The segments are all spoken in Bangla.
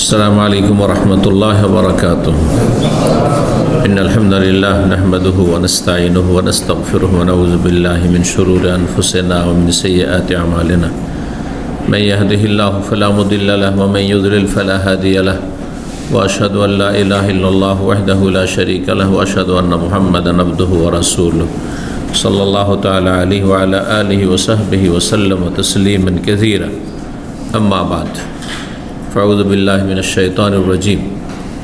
अस्सलामु अलैकुम वरहमतुल्लाहि वबरकातुहू। इन्नल हम्दुलिल्लाह नहमदुहु व नस्तईनुहु व नस्तगफिरुहु व नऊज़ु बिल्लाहि मिन शुरूरि अनफुसिना व मिन सय्यिआति अमालिना। मन यहदिहिल्लाहु फला मुदिल्ल लहु व मन युद्लिल फला हादिय लहु व अशहदु अन ला इलाहा इल्लल्लाहु वहदहु ला शरीका लहु व अशहदु अन्ना मुहम्मदन अब्दुहु व रसूलुहु सल्लल्लाहु तआला अलैहि व अला आलिहि व सहबिहि व सल्लम तस्लीमन कसीरा। अम्मा बाद फ़अऊज़ु बिल्लाहि मिनश शैतानिर रजीम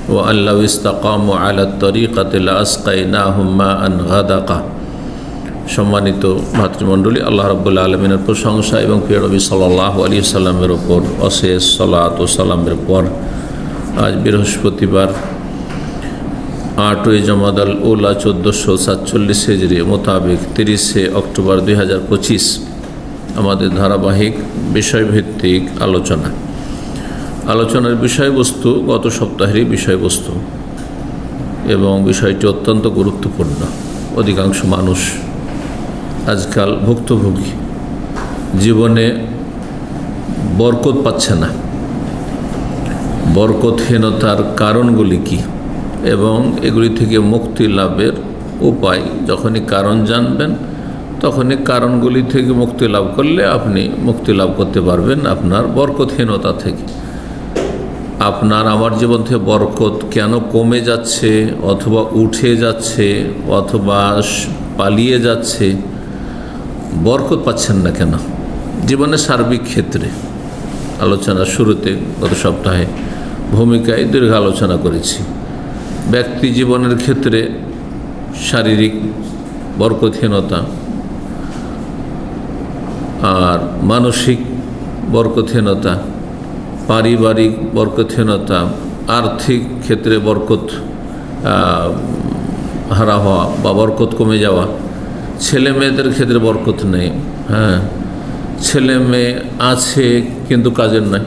व अल्लौ इस्तक़ामू अला तरीक़ति लाअस्क़ैनाहुम माअन गदाक़ा। सम्मानित भातृमंडলী, আল্লাহ রাব্বুল আলামিনের প্রশংসা এবং প্রিয় নবী সাল্লাল্লাহু আলাইহি সাল্লামের উপর অশেষ সালাত ও সালামের পর আজ বৃহস্পতিবার 8 জমাদাল উলা 1447 হিজরি মোতাবেক 30 অক্টোবর 2025 আমাদের ধারাবাহিক বিষয়ভিত্তিক আলোচনার বিষয়বস্তু গত সপ্তাহেরই বিষয়বস্তু এবং বিষয়টি অত্যন্ত গুরুত্বপূর্ণ। অধিকাংশ মানুষ আজকাল ভুক্তভোগী, জীবনে বরকত পাচ্ছে না। বরকতহীনতার কারণগুলি কি এবং এগুলি থেকে মুক্তি লাভের উপায়, যখনই কারণ জানবেন তখনই কারণগুলি থেকে মুক্তি লাভ করলে আপনি মুক্তি লাভ করতে পারবেন আপনার বরকতহীনতা থেকে। আপনার আমার জীবন থেকে বরকত কেন কমে যাচ্ছে অথবা উঠে যাচ্ছে অথবা পালিয়ে যাচ্ছে, বরকত পাচ্ছেন না কেন, জীবনের সার্বিক ক্ষেত্রে আলোচনার শুরুতে গত সপ্তাহে ভূমিকায় দীর্ঘ আলোচনা করেছি। ব্যক্তি জীবনের ক্ষেত্রে শারীরিক বরকতহীনতা আর মানসিক বরকতহীনতা, পারিবারিক বরকতহীনতা, আর্থিক ক্ষেত্রে বরকত হারা হওয়া বা বরকত কমে যাওয়া, ছেলে মেয়েদের ক্ষেত্রে বরকত নেই। ছেলে মেয়ে আছে কিন্তু কাজের নাই,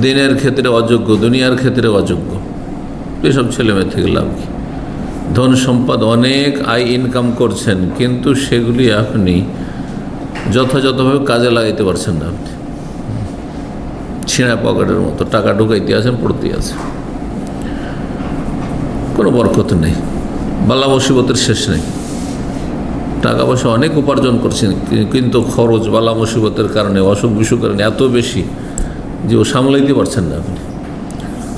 দিনের ক্ষেত্রে অযোগ্য, দুনিয়ার ক্ষেত্রে অযোগ্য, এসব ছেলে মেয়ে থেকে লাভ কি? ধন সম্পদ অনেক আয় ইনকাম করছেন কিন্তু সেগুলি আপনি যথাযথভাবে কাজে লাগাইতে পারছেন না। আপনি ছিঁড়া পকেটের মতো টাকা ঢুকাইতে আছেন, পড়তে আছে, কোনো বরকত নেই, বালা মুসিবতের শেষ নেই। টাকা পয়সা অনেক উপার্জন করছেন কিন্তু খরচ বালা মুসিবতের কারণে, অসুখ বিসুখ কারণে এত বেশি যে ও সামলাইতে পারছেন না আপনি।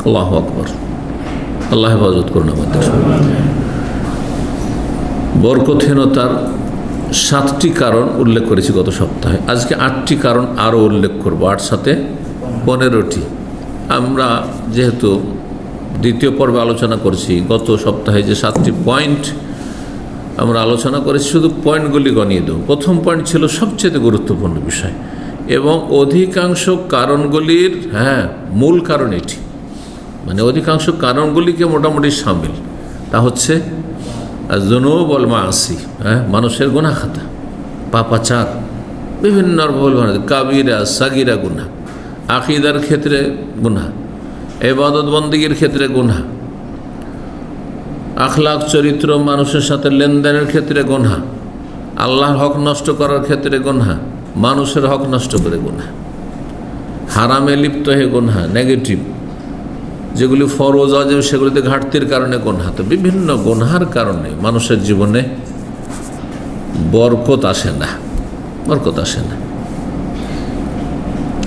আল্লাহু আকবার, আল্লাহ হেফাজত করুন আমাদের। বরকতহীনতার 7টি কারণ উল্লেখ করেছি গত সপ্তাহে। আজকে 8টি কারণ আরও উল্লেখ করব, 8 সাথে 15টি। আমরা যেহেতু দ্বিতীয় পর্বে আলোচনা করছি, গত সপ্তাহে যে 7টি পয়েন্ট আমরা আলোচনা করেছি শুধু পয়েন্টগুলি গণিয়ে দেব। প্রথম পয়েন্ট ছিল সবচেয়ে গুরুত্বপূর্ণ বিষয় এবং অধিকাংশ কারণগুলির মূল কারণ এটি, মানে অধিকাংশ কারণগুলিকে মোটামুটি সামিল। তা হচ্ছে যুনুব ওয়াল মাআসি, মানুষের গুনাহ খাতা, পাপাচার, বিভিন্ন কাবিরা সাগিরা গুনাহ, আকীদার ক্ষেত্রে গুনাহ, ইবাদত বন্দেগীর ক্ষেত্রে গুনাহ, আখলাক চরিত্র মানুষের সাথে লেনদেনের ক্ষেত্রে গুনাহ, আল্লাহর হক নষ্ট করার ক্ষেত্রে গুনাহ, মানুষের হক নষ্ট করে গুনাহ, হারামে লিপ্ত হয়ে গুনাহ, নেগেটিভ যেগুলি ফরজ ওয়াজিব সেগুলিতে ঘাটতির কারণে গুনাহ। তো বিভিন্ন গুনাহার কারণে মানুষের জীবনে বরকত আসে না।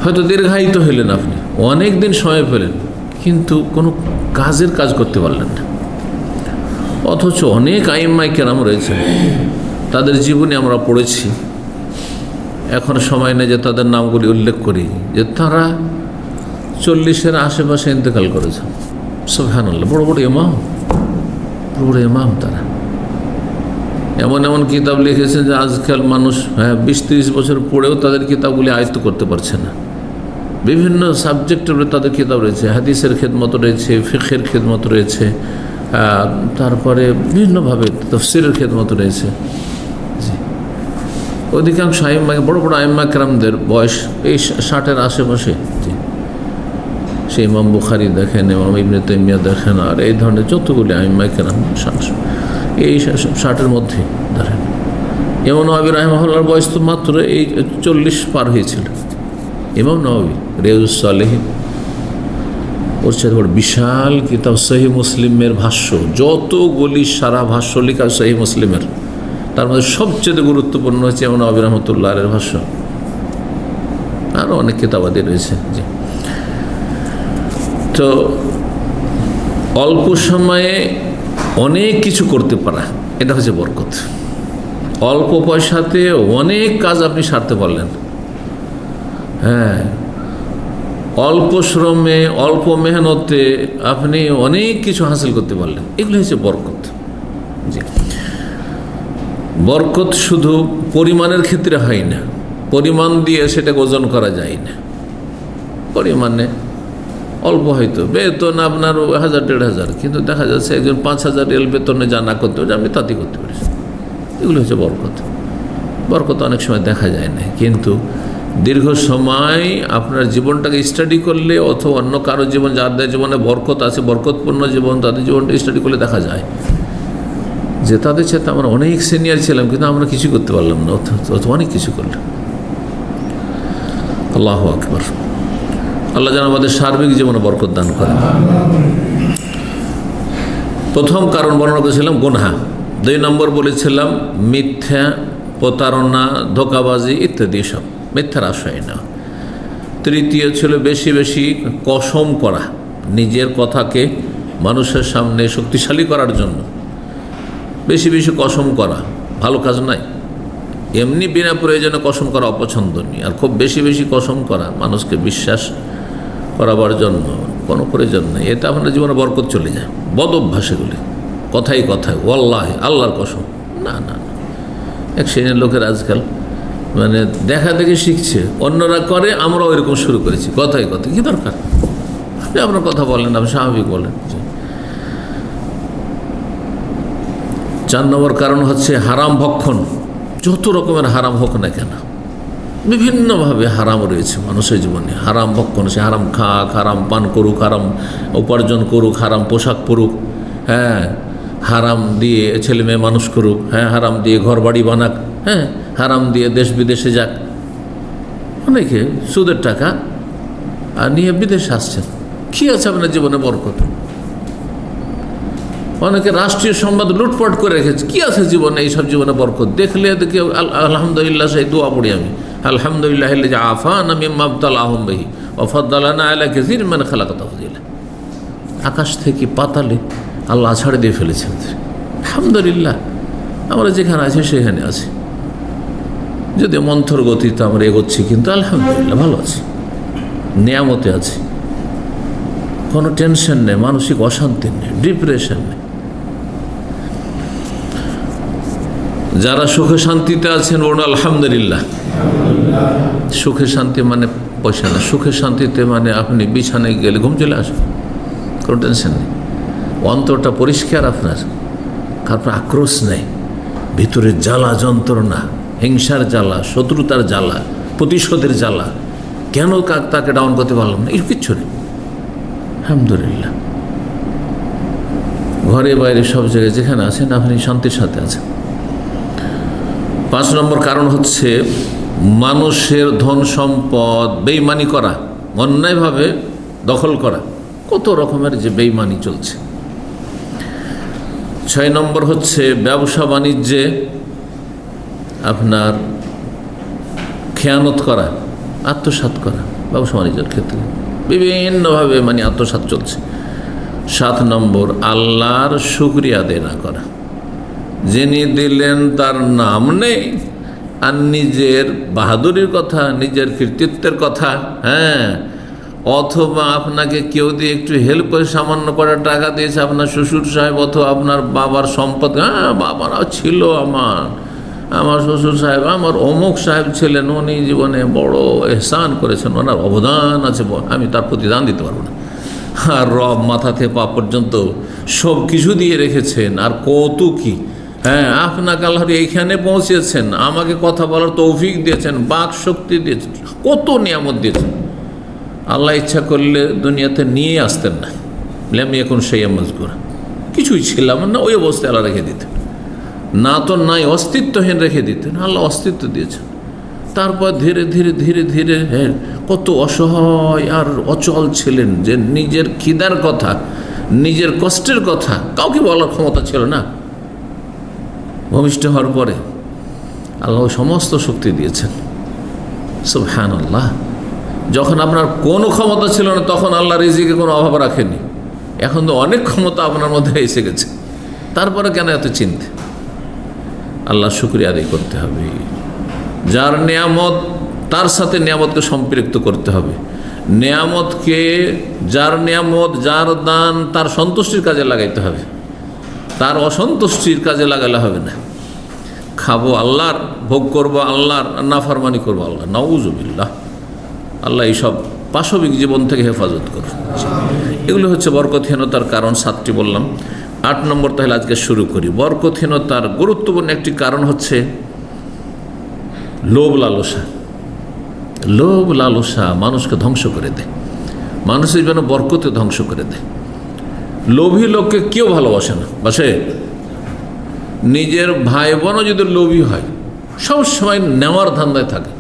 হয়তো দীর্ঘায়িত হইলেন, আপনি অনেক দিন সময় পেলেন কিন্তু কোনো কাজ করতে পারলেন না। অথচ অনেক আইম্মায়ে কেরাম রয়েছে, তাদের জীবনে আমরা পড়েছি, এখন সময় নেই যে তাদের নামগুলি উল্লেখ করি, যে তারা 40-এর আশেপাশে ইন্তেকাল করেছেন। সুবহানাল্লাহ, বড় বড় ইমাম তারা। এমন কিতাব লিখেছেন যে আজকাল মানুষ 20-30 বছর পড়েও তাদের কিতাবগুলি আয়ত্ত করতে পারছে না। বিভিন্ন সাবজেক্টের উপরে তাদের কিতাব রয়েছে, হাদিসের খেদমত রয়েছে, ফিকহের খেদমত রয়েছে, তারপরে বিভিন্নভাবে তাফসীরের খেদমত রয়েছে। অধিকাংশ বড় বড় আইম্মা কেরামদের বয়স এই 60-এর আশেপাশে। সেই ইমাম বুখারী দেখেন, ইমাম ইবনে তাইমিয়া দেখেন, আর এই ধরনের যতগুলি আইম্মা কেরাম এই 60-এর মধ্যে ধরেন। ইমাম নওয়াবী রাহিমাহুল্লাহর বয়স তো মাত্র এই 40 পার হয়েছিল। ইমাম নওয়াবী রিয়াজুস সালেহীন, ওর সাথে বড় বিশাল কিতাব সহিহ মুসলিমের ভাষ্য, যতগুলি সারা ভাষ্য লেখা সহিহ মুসলিমের, তার মধ্যে সবচেয়ে গুরুত্বপূর্ণ হচ্ছে ইমাম নওয়াবী রহমতুল্লাহ আলাইহির ভাষ্য। আরও অনেক কিতাবাদি রয়েছে। জি, তো অল্প সময়ে অনেক কিছু করতে পারা, এটা হচ্ছে বরকত। অল্প পয়সাতে অনেক কাজ আপনি সারতে পারলেন। হ্যাঁ, অল্প শ্রমে অল্প মেহনতে আপনি অনেক কিছু হাসিল করতে পারলেন, এগুলো হচ্ছে বরকত। জি, বরকত শুধু পরিমাণের ক্ষেত্রে হয় না, পরিমাণ দিয়ে সেটাকে ওজন করা যায় না। পরিমাণে অল্প হয়তো বেতন আপনার 1000-1500, কিন্তু দেখা যাচ্ছে একজন 5000 রিয়াল বেতনে যা না করতে পারে আপনি তাতেই করতে পারছেন, এগুলো হচ্ছে বরকত। বরকত অনেক সময় দেখা যায় না, কিন্তু দীর্ঘ সময় আপনার জীবনটাকে স্টাডি করলে অথবা অন্য কারো জীবন, যাদের জীবনে বরকত আছে, বরকতপূর্ণ জীবন, তাদের জীবনটা স্টাডি করলে দেখা যায় যে তাদের সাথে আমরা অনেক সিনিয়র ছিলাম, কিন্তু আমরা কিছু করতে পারলাম না, অথবা অনেক কিছু করলাম। আল্লাহু আকবার। আল্লাহ যেন আমাদের সার্বিক জীবনে বরকত দান করেন। প্রথম কারণ বর্ণনা করেছিলাম গুনাহ, 2 নম্বর বলেছিলাম মিথ্যা, প্রতারণা, ধোঁকাবাজি ইত্যাদি, সব মিথ্যার আশ্রয় নেওয়া। তৃতীয় ছিল বেশি বেশি কসম করা, নিজের কথাকে মানুষের সামনে শক্তিশালী করার জন্য বেশি বেশি কসম করা ভালো কাজ নাই। এমনি বিনা প্রয়োজনে কসম করা অপছন্দনীয়, আর খুব বেশি বেশি কসম করা মানুষকে বিশ্বাস করাবার জন্য কোনো প্রয়োজন নেই। এটা আপনার জীবনে বরকত চলে যায়। বদ অভ্যাস এগুলি, কথাই কথায় ওয়াল্লাহি, আল্লাহর কসম, না না না। এক শ্রেণীর লোকের আজকাল মানে দেখা দেখে শিখছে, অন্যরা করে, আমরাও এরকম শুরু করেছি, কথাই কথা। কি দরকার, আপনি আপনার কথা বলেন, আপনি স্বাভাবিক বলেন। 4 নম্বর কারণ হচ্ছে হারাম ভক্ষণ। যত রকমের হারাম হোক না কেন, বিভিন্নভাবে হারাম রয়েছে মানুষের জীবনে। হারাম ভক্ষণ, সে হারাম খাক, হারাম পান করুক, হারাম উপার্জন করুক, হারাম পোশাক পরুক, হ্যাঁ, হারাম দিয়ে ছেলে মেয়ে মানুষ করুক, হ্যাঁ, হারাম দিয়ে ঘর বাড়ি বানাক, হ্যাঁ, হারাম দিয়ে দেশ বিদেশে যাক। অনেকে সুদের টাকা আর নিয়ে বিদেশে আসছেন। কী আছে আপনার জীবনে বরকত? অনেকে রাষ্ট্রীয় সম্পদ লুটপাট করে রেখেছে, কী আছে জীবনে? এইসব জীবনে বরকত দেখলে দেখি আলহামদুলিল্লাহ, সেই দোয়া পড়ি আমি, আলহামদুলিল্লাহ আফানা মিম্মা ইবতালাহুম বিহি ওয়া ফাদ্দালানা আলা কাসীরিন মিমান খালাকা তাফদীলা। আকাশ থেকে পাতালে আল্লাহ ছাড়ে দিয়ে ফেলেছেন। আলহামদুলিল্লাহ, আমরা যেখানে আছি সেখানে আছি, যদি মন্থর গতিতে আমরা এগোচ্ছি, কিন্তু আলহামদুলিল্লাহ ভালো আছি, নিয়ামতে আছি, কোনো টেনশন নেই, মানসিক অশান্তি নেই, ডিপ্রেশন নেই। যারা সুখে শান্তিতে আছেন বলুন আলহামদুলিল্লাহ। সুখে শান্তি মানে পয়সা না, সুখে শান্তিতে মানে আপনি বিছানায় গেলে ঘুম চলে আসে, কোনো টেনশন নেই, অন্তরটা পরিষ্কার আপনার, আপনার আক্রোশ নেই, ভিতরে জ্বালা যন্ত্রণা, হিংসার জ্বালা, শত্রুতার জ্বালা, প্রতিশোধের জ্বালা, কেন তাকে ডাউন করতে পারলাম না, এর কিচ্ছু নেই। আলহামদুলিল্লাহ, ঘরে বাইরে সব জায়গায় যেখানে আছেন আপনি শান্তির সাথে আছেন। 5 নম্বর কারণ হচ্ছে মানুষের ধন সম্পদ বেইমানি করা, অন্যায়ভাবে দখল করা। কত রকমের যে বেইমানি চলছে। 6 নম্বর হচ্ছে ব্যবসা বাণিজ্যে আপনার খেয়ানত করা, আত্মসাৎ করা। ব্যবসা বাণিজ্যের ক্ষেত্রে বিভিন্নভাবে মানে আত্মসাৎ চলছে। 7 নম্বর আল্লাহর শুকরিয়া আদায় না করা, যিনি দিলেন তার নাম নেই, আর নিজের বাহাদুরির কথা, নিজের কৃতিত্বের কথা, হ্যাঁ, অথবা আপনাকে কেউ দিয়ে একটু হেল্প করে সামান্য করে টাকা দিয়েছে, আপনার শ্বশুর সাহেব অথবা আপনার বাবার সম্পদ, হ্যাঁ বাবারা ছিল আমার শ্বশুর সাহেব, আমার অমুক সাহেব ছিলেন, উনি জীবনে বড় এহসান করেছেন, ওনার অবদান আছে, আমি তার প্রতিদান দিতে পারবো না। আর রব মাথা থেকে পা পর্যন্ত সব কিছু দিয়ে রেখেছেন, আর কত কি, হ্যাঁ, আপনাকে আল্লাহ এইখানে পৌঁছেছেন, আমাকে কথা বলার তৌফিক দিয়েছেন, বাক শক্তি দিয়েছেন, কত নিয়ামত দিয়েছেন। আল্লাহ ইচ্ছা করলে দুনিয়াতে নিয়ে আসতেন না, আমি এখন সেই মজগুরা, কিছুই ছিলাম না, ওই অবস্থায় আল্লাহ রেখে দিতেন, না তো নাই, অস্তিত্বহীন রেখে দিতেন। আল্লাহ অস্তিত্ব দিয়েছেন, তারপর ধীরে ধীরে ধীরে ধীরে, হ্যাঁ, কত অসহায় আর অচল ছিলেন যে নিজের খিদার কথা, নিজের কষ্টের কথা কাউকে বলার ক্ষমতা ছিল না। ভূমিষ্ঠ হওয়ার পরে আল্লাহ সমস্ত শক্তি দিয়েছেন। সুবহানাল্লাহ। যখন আপনার কোনো ক্ষমতা ছিল না তখন আল্লাহ রিজিকে কোনো অভাব রাখেনি। এখন তো অনেক ক্ষমতা আপনার মধ্যে এসে গেছে, তারপরে কেন এত চিন্তা? আল্লাহ শুকরিয়া আদায় করতে হবে। যার নিয়ামত তার সাথে নিয়ামতকে সম্পৃক্ত করতে হবে। নিয়ামতকে, যার নিয়ামত, যার দান, তার সন্তুষ্টির কাজে লাগাইতে হবে, তার অসন্তুষ্টির কাজে লাগালে হবে না। খাবো আল্লাহর, ভোগ করবো আল্লাহর, নাফরমানি করবো আল্লাহ, নাউজুবিল্লাহ। আল্লাহ এইসব পাশবিক জীবন থেকে হেফাজত করবে। এগুলো হচ্ছে বরকতহীনতার কারণ, 7টি বললাম। 8 নম্বর তাহলে আজকে শুরু করি। বরকতহীনতার গুরুত্বপূর্ণ একটি কারণ হচ্ছে লোভ লালসা। লোভ লালসা মানুষকে ধ্বংস করে দেয়, মানুষের জন্য বরকতে ধ্বংস করে দেয়। লোভী লোককে কেউ ভালোবাসে না, বাসে? নিজের ভাই বোনও যদি লোভী হয়, সব সময় নেওয়ার ধান্দায় থাকে,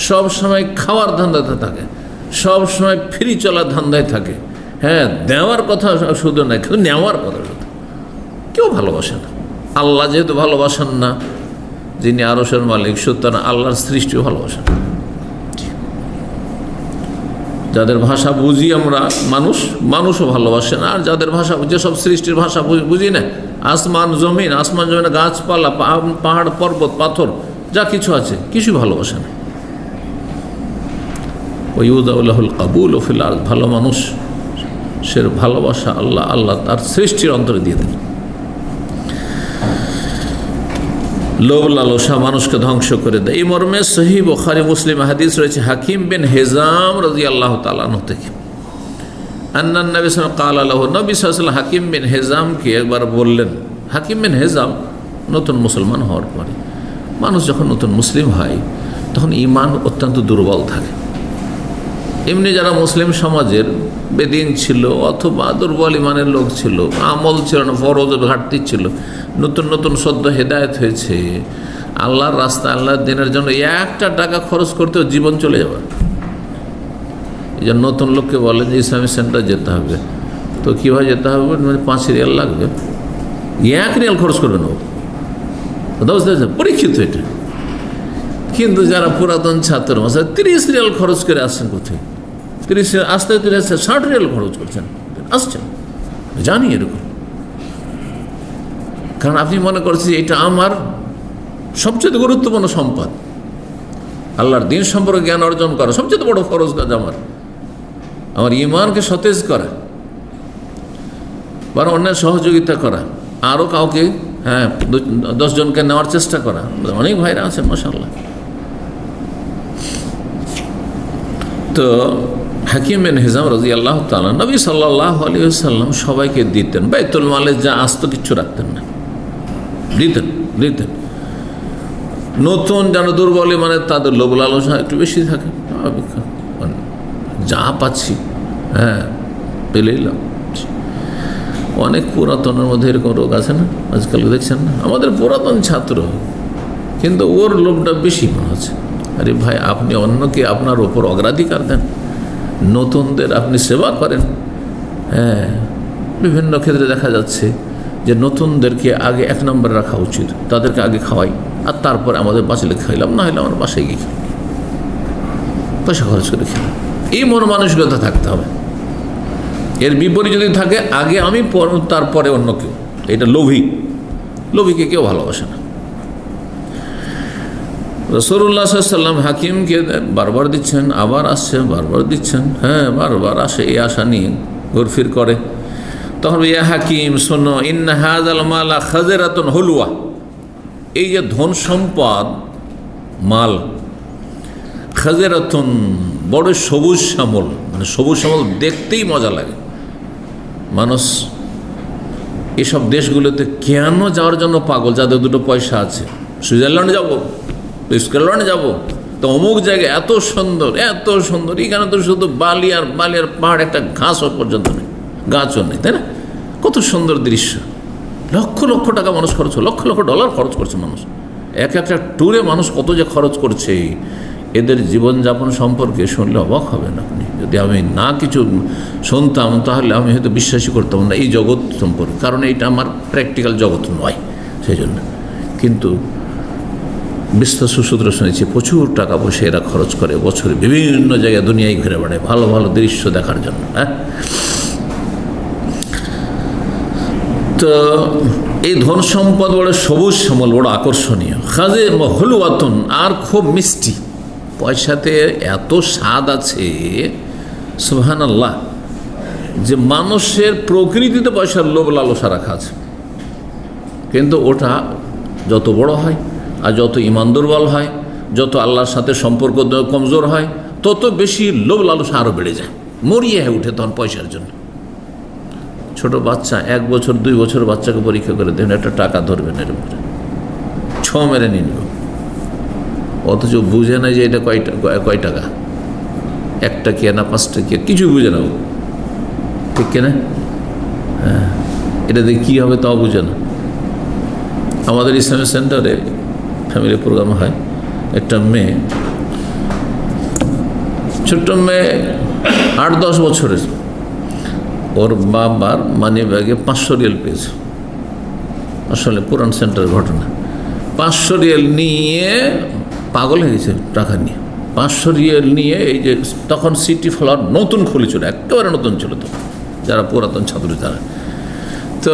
সব সময় খাওয়ার ধান্দাতে থাকে, সব সময় ফ্রি চলার ধান্দায় থাকে। হ্যাঁ, দেওয়ার কথা শুধু নয়, কিন্তু নেওয়ার কথা শুধু, কেউ ভালোবাসে না। আল্লাহ যেহেতু ভালোবাসেন না, যিনি আরশের মালিক, সুতরাং আল্লাহর সৃষ্টিও ভালোবাসেন। যাদের ভাষা বুঝি আমরা মানুষও ভালোবাসে না। আর যাদের ভাষা, যেসব সৃষ্টির ভাষা বুঝি না, আসমান জমিন, গাছপালা, পাহাড় পর্বত পাথর, যা কিছু আছে কিছু ভালোবাসে না। ওয়ুদাউল্লাহুল কাবুল ও ফিল আরদ, ভালো মানুষ সে ভালোবাসা আল্লাহ তার সৃষ্টির অন্তরে দিয়ে দেন। লোভ লালসা মানুষকে ধ্বংস করে দেয়। এই মর্মে সহিহ বুখারী মুসলিম হাদিস রয়েছে হাকিম বিন হিজাম রাদিয়াল্লাহু তাআলা আনহু থেকে, আন্নান নবী সাল্লাল্লাহু আলাইহি ওয়াসাল্লাম ক্বালা লাহু, নবী সাল্লাল্লাহু আলাইহি ওয়াসাল্লাম হাকিম বিন হিজামকে একবার বললেন। হাকিম বিন হিজাম নতুন মুসলমান হওয়ার পরে, মানুষ যখন নতুন মুসলিম হয় তখন ঈমান অত্যন্ত দুর্বল থাকে। এমনি যারা মুসলিম সমাজের বেদিন ছিল অথবা দুর্বল ইমানের লোক ছিল, আমল ছিল না, ফরজের ঘাটতি ছিল, নতুন নতুন সদ্য হেদায়েত হয়েছে, আল্লাহর রাস্তা, আল্লাহর দিনের জন্য 1 টাকা খরচ করতেও জীবন চলে যাবে। এই জন্য নতুন লোককে বলে যে ইসলামিক সেন্টার যেতে হবে, তো কীভাবে যেতে হবে? 5 রিয়াল লাগবে, 1 রিয়াল খরচ করবে না, পরীক্ষিত এটা। কিন্তু যারা পুরাতন ছাত্র 30 রিয়াল খরচ করে আসছেন, কোথায় 30 রিয়াল আসতে 60 রিয়াল খরচ করছেন, আসছেন, জানি এরকম। কারণ আপনি মনে করছেন এটা আমার সবচেয়ে গুরুত্বপূর্ণ সম্পদ, আল্লাহর দিন সম্পর্কে জ্ঞান অর্জন করা সবচেয়ে বড় ফরজ কাজ আমার ঈমানকে সতেজ করা, বরং অন্যের সহযোগিতা করা, আরও কাউকে 10 জনকে নেওয়ার চেষ্টা করা। অনেক ভাইরা আছেন মাশাআল্লাহ। তো হাকিম বিন হিজাম রাদিয়াল্লাহু তাআলা, নবী সাল্লাল্লাহু আলাইহি ওয়াসাল্লাম সবাইকে দিতেন, বাইতুল মালে যা আসতো কিচ্ছু রাখতেন না, দিতেন। নতুন যারা দুর্বল মানে তাদের লোভ লালসা একটু বেশি থাকে, যা পাচ্ছি পেলেই লাভ। অনেক পুরাতনের মধ্যে এরকম রোগ আছে না আজকাল, দেখছেন না? আমাদের পুরাতন ছাত্র, কিন্তু ওর লোভটা বেশি মনে হচ্ছে। আরে ভাই, আপনি অন্যকে আপনার ওপর অগ্রাধিকার দেন, নতুনদের আপনি সেবা করেন। বিভিন্ন ক্ষেত্রে দেখা যাচ্ছে যে নতুনদেরকে আগে 1 নম্বরে রাখা উচিত, তাদেরকে আগে খাওয়াই, আর তারপর আমাদের বাঁচলে খাইলাম, না হলে আমার বাসায় গিয়ে খাই, পয়সা খরচ করে খেলাম। এই মন মানসিকতা থাকতে হবে। এর বিপরীত যদি থাকে, আগে আমি তারপরে অন্য কেউ, এটা লোভীকে কেউ ভালোবাসে না। রাসূলুল্লাহ সাল্লাল্লাহু আলাইহি ওয়াসাল্লাম হাকিমকে বারবার দিচ্ছেন, আবার আসছে, বারবার দিচ্ছেন, বারবার আসে, এই আশা নিয়ে ঘুরফির করে। তখন ইয়া হাকিম শোনো, ইন্না হাযাল মালা খাযরাতুন হুলওয়া, এই যে ধন সম্পদ মাল, খাযরাতুন বড় সবুজ শ্যামল, মানে সবুজ শ্যামল দেখতেই মজা লাগে। মানুষ এসব দেশগুলোতে কেন যাওয়ার জন্য পাগল? যাদের 2 পয়সা আছে, সুইজারল্যান্ডে যাবো, স্কটল্যান্ডে যাবো, তো অমুক জায়গায় এত সুন্দর, এখানে তো শুধু বালি আর পাহাড়, একটা ঘাসও পর্যন্ত নেই, গাছও নেই, তাই না? কত সুন্দর দৃশ্য। লক্ষ লক্ষ টাকা মানুষ খরচ, লক্ষ লক্ষ ডলার খরচ করছে মানুষ। একটা ট্যুরে মানুষ কত যে খরচ করছে, এদের জীবনযাপন সম্পর্কে শুনলে অবাক হবেন আপনি। যদি আমি না কিছু শুনতাম তাহলে আমি হয়তো বিশ্বাসই করতাম না এই জগৎ সম্পর্কে, কারণ এইটা আমার প্র্যাকটিক্যাল জগৎ নয় সেই জন্য। কিন্তু বিশ্বস্ত সূত্র শুনেছি প্রচুর টাকা পয়সা এরা খরচ করে বছরে বিভিন্ন জায়গায় দুনিয়ায় ঘুরে বেড়ায় ভালো ভালো দৃশ্য দেখার জন্য। হ্যাঁ, তো এই ধন সম্পদ বড় সবুজ শ্যামল, বড় আকর্ষণীয়, খাজে হলুয়াতন, আর খুব মিষ্টি। পয়সাতে এত স্বাদ আছে সুবহানাল্লাহ, যে মানুষের প্রকৃতিতে পয়সার লোভ লালসা রাখা আছে, কিন্তু ওটা যত বড় হয় আর যত ঈমান দুর্বল হয়, যত আল্লাহর সাথে সম্পর্ক কমজোর হয়, তত বেশি লোভ লালসা আরও বেড়ে যায়, মরিয়ে হয়ে উঠে তখন পয়সার জন্য। ছোট বাচ্চা 1 বছর 2 বছর বাচ্চাকে পরীক্ষা করে দেখুন, একটা টাকা ধরবেন এর উপরে ছ মেরে নিয়ে নিব, অথচ বুঝে না যে এটা কয় টাকা, 1 টাকা না 5 টাকা, কিছু বুঝে না, ঠিক কিনা? হ্যাঁ, এটা দিয়ে কী হবে তাও বুঝে না। আমাদের ইসলামিক সেন্টারে ফ্যামিলি প্রোগ্রাম হয়, একটা মেয়ে, ছোট্ট মেয়ে 8-10 বছরের, ওর বাবার মানি ব্যাগে 500 রিয়াল পেয়েছে। আসলে পুরান সেন্টারের ঘটনা। 500 রিয়াল নিয়ে পাগল হয়ে গেছে, টাকা নিয়ে 500 রিয়াল নিয়ে, এই যে তখন সিটি ফ্লাওয়ার নতুন খুলেছিল, একেবারে নতুন ছিল, তো যারা পুরাতন ছাত্র তারা তো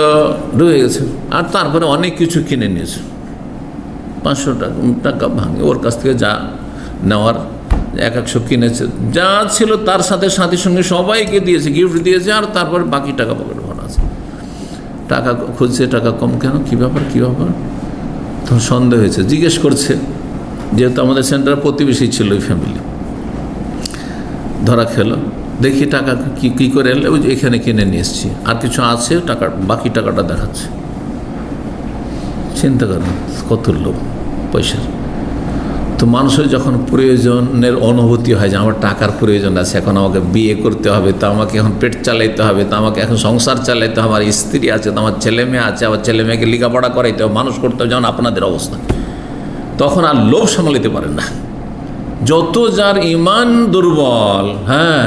ঢুকে গেছে, আর তারপরে অনেক কিছু কিনে নিয়েছে। 500 টাকা ভাঙে ওর কাছ থেকে যা নেওয়ার, 100 কিনেছে, যা ছিল তার সাথে সাথীর সঙ্গে সবাইকে দিয়েছে, গিফট দিয়েছে, আর তারপরে বাকি টাকা পকেটে ভরা আছে। টাকা খুঁজছে, টাকা কম কেন, কী ব্যাপার কী ব্যাপার, তখন সন্দেহ হয়েছে, জিজ্ঞেস করছে, যেহেতু আমাদের সেন্টারে প্রতিবেশী ছিল ওই ফ্যামিলি, ধরা খেলো, দেখি টাকা কী করে এলে, ওই এখানে কিনে নিয়ে এসছি, আর কিছু আছে, টাকা বাকি টাকাটা দেখাচ্ছে। চিন্তা করেন কত লোভ পয়সার। তো মানুষের যখন প্রয়োজনের অনুভূতি হয় যে আমার টাকার প্রয়োজন আছে, এখন আমাকে বিয়ে করতে হবে, তো আমাকে এখন পেট চালাইতে হবে, তো আমাকে এখন সংসার চালাইতে হবে, আমার স্ত্রী আছে, তো আমার ছেলে মেয়ে আছে, আবার ছেলে মেয়েকে লেখাপড়া করাইতে হবে, মানুষ করতে হবে, যেমন আপনাদের অবস্থা, তখন আর লোভ সামলাতে পারেন না। যত যার ঈমান দুর্বল, হ্যাঁ,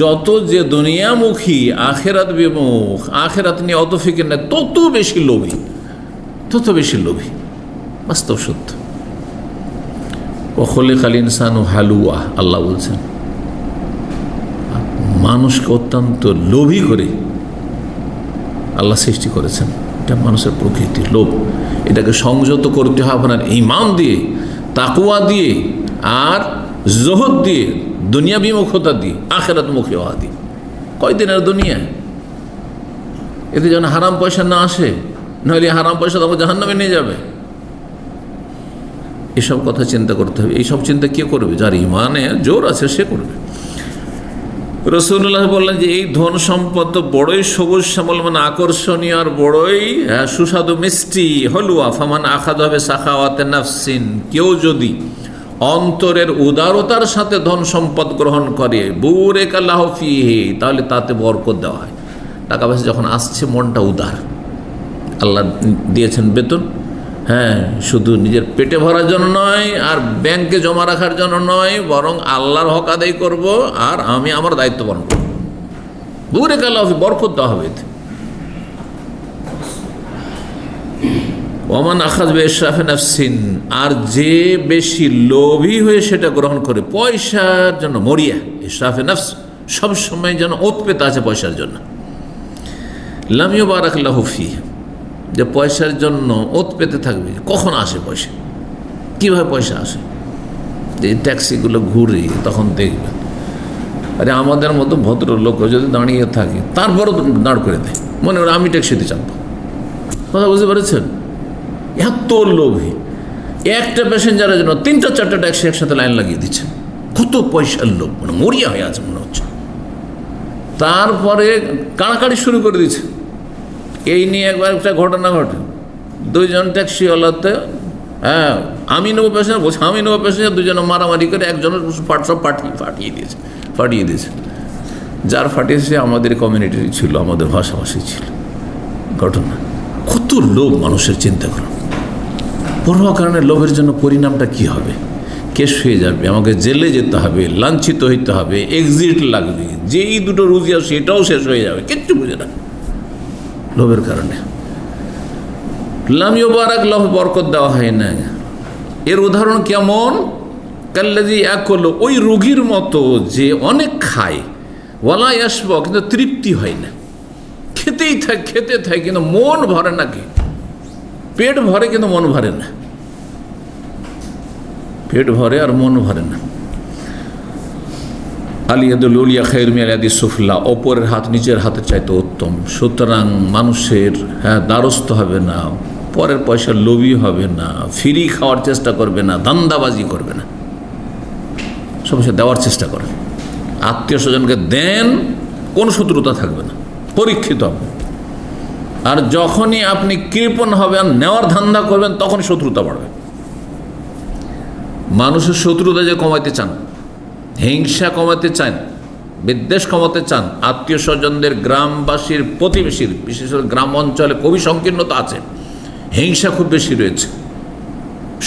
যত যে দুনিয়ামুখী, আখেরাত বিমুখ, আখেরাত নিয়ে অত ফিকির নেই, তত বেশি লোভী, তত বেশি লোভী, বাস্তব সত্য। খলিকাল ইনসানু হালুয়া, আল্লাহ বলছেন মানুষকে অত্যন্ত লোভী করে আল্লাহ সৃষ্টি করেছেন। এটা মানুষের প্রকৃতি, লোভ। এটাকে সংযত করতে হবে আপনার ঈমান দিয়ে, তাকওয়া দিয়ে, আর জুহুদ দিয়ে, দুনিয়া বিমুখতা দিয়ে, আখিরাত মুখী হওয়া দিয়ে। কয়দিনের দুনিয়া, এতে যেন হারাম পয়সা না আসে, নইলে হারাম পয়সা তখন জাহান্নামে নিয়ে যাবে। এসব কথা চিন্তা করতে হবে। এইসব চিন্তা কে করবে? যার ইমানে জোর আছে সে করবে। রাসূলুল্লাহ বললেন যে এই ধন সম্পদ তো বড়ই সবুজ শ্যামল, মানে আকর্ষণীয়, আর বড়ই সুস্বাদু মিষ্টি। হলুয়া ফামান আখাযা বিসাখাওয়াতি নাফসিন, কেউ যদি অন্তরের উদারতার সাথে ধন সম্পদ গ্রহণ করে, বুরিকা লাহু ফীহি, তাহলে তাতে বরকত দেওয়া হয়। টাকা পয়সা যখন আসছে, মনটা উদার, আল্লাহ দিয়েছেন বেতন, হ্যাঁ, শুধু নিজের পেটে ভরার জন্য নয়, আর ব্যাংকে জমা রাখার জন্য নয়, বরং আল্লাহর হক আদায় করব, আর আমি আমার দায়িত্ব পালন করব, বুরিকা লাহু ফীহি, বরকত দেওয়া হবে এতে। ওমান আখাযা বিইসরাফি নাফসিন, আর যে বেশি লোভী হয়ে সেটা গ্রহণ করে পয়সার জন্য, মরিয়া ইসরাফে নফস, সবসময় যেন ওতপেতে আছে পয়সার জন্য। লাম ইউবারাক লাহু ফীহি, যে পয়সার জন্য ওত পেতে থাকবে, কখন আসে পয়সা, কীভাবে পয়সা আসে। যে ট্যাক্সিগুলো ঘুরে তখন দেখবেন, আরে আমাদের মতো ভদ্রলোক যদি দাঁড়িয়ে থাকে, তারপরও দাঁড় করে দেয়, মনে করে আমি ট্যাক্সিতে চাপবো। কথা বুঝতে পেরেছেন? এত লোভী, একটা প্যাসেঞ্জারের জন্য 3-4টা ট্যাক্সি একসাথে লাইন লাগিয়ে দিচ্ছে। কত পয়সার লোভ, মানে মরিয়া হয়ে আছে মনে হচ্ছে। তারপরে কাড়াকাড়ি শুরু করে দিচ্ছে। এই নিয়ে একবার একটা ঘটনা ঘটে, 2জন ট্যাক্সিওয়ালাতে, হ্যাঁ, আমি নেবো প্যাসেঞ্জার, বলছে আমি নেবো প্যাসেঞ্জার, 2জনে মারামারি করে একজনের সব ফাটিয়ে দিয়েছে। যার ফাটিয়েছে আমাদের কমিউনিটির ছিল, আমাদের ভাষাভাষী ছিল ঘটনা। কত লোভ মানুষের, চিন্তা করুন। পরোয়া কারণে লোভের জন্য পরিণামটা কি হবে, কেস হয়ে যাবে, আমাকে জেলে যেতে হবে, লাঞ্ছিত হইতে হবে, এক্সিট লাগবে, যেই দুটো রুজি আছে এটাও শেষ হয়ে যাবে, কিচ্ছু বুঝে না লোভের কারণে। লাম ইউবারাক লাহু, বরকত দেওয়া হয় না। এর উদাহরণ কেমন? কাল্লাযী ইয়াকুলু, ওই রোগীর মতো যে অনেক খায়, ওয়ালা ইয়াশবা, কিন্তু তৃপ্তি হয় না, খেতেই থাকে খেতে থাকে কিন্তু মন ভরে না। কি পেট ভরে কিন্তু মন ভরে না, পেট ভরে আর মন ভরে না। আলিয়াদুল উলিয়া খায়রুম মিনাল ইয়াদিস সুফলা, অপরের হাত নিচের হাতের চাইতে উত্তম। সুতরাং মানুষের দ্বারস্থ হবে না, পরের পয়সা লোভী হবে না, ফ্রি খাওয়ার চেষ্টা করবে না, ধান্দাবাজি করবে না, সবসময় দেওয়ার চেষ্টা করে। আত্মীয় স্বজনকে দেন, কোন শত্রুতা থাকবে না, পরীক্ষিত হবে। আর যখনই আপনি কৃপণ হবেন, নেওয়ার ধান্দা করবেন, তখনই শত্রুতা বাড়বে। মানুষের শত্রুতা যে কমাইতে চান, হিংসা কমাতে চান, বিদ্বেষ কমাতে চান, আত্মীয় স্বজনদের, গ্রামবাসীর, প্রতিবেশীর, বিশেষ করে গ্রাম অঞ্চলে খুবই সংকীর্ণতা আছে, হিংসা খুব বেশি রয়েছে,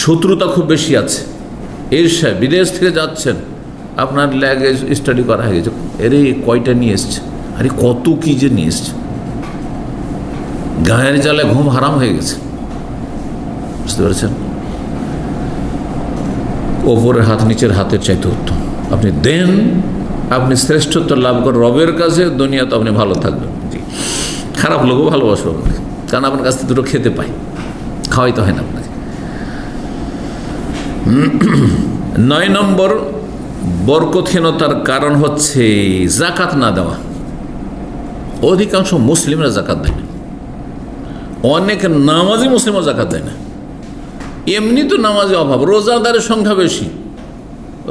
শত্রুতা খুব বেশি আছে। ঈর্ষা, বিদেশ থেকে যাচ্ছেন, আপনার ল্যাগেজ স্টাডি করা হয়ে গেছে, এরে কয়টা নিয়ে এসছে, আরে কত কি যে নিয়ে এসছে, গায়ের জ্বালায় ঘুম হারাম হয়ে গেছে, বুঝতে পেরেছেন? ওপরের হাত নিচের হাতের চাইতে উত্তম। আপনি দেন, আপনি শ্রেষ্ঠত্ব লাভ করেন রবের কাছে, দুনিয়াতে আপনি ভালো থাকবেন। জি, খারাপ লোকও ভালোবাসবে আপনাকে, কারণ আপনার কাছ থেকে দুটো খেতে পায়, খাওয়াইতে হয় না আপনাকে। 9 নম্বর বরকতহীনতার কারণ হচ্ছে জাকাত না দেওয়া। অধিকাংশ মুসলিমরা জাকাত দেয় না, অনেক নামাজি মুসলিমও জাকাত দেয় না। এমনি তো নামাজের অভাব, রোজাদারের সংখ্যা বেশি,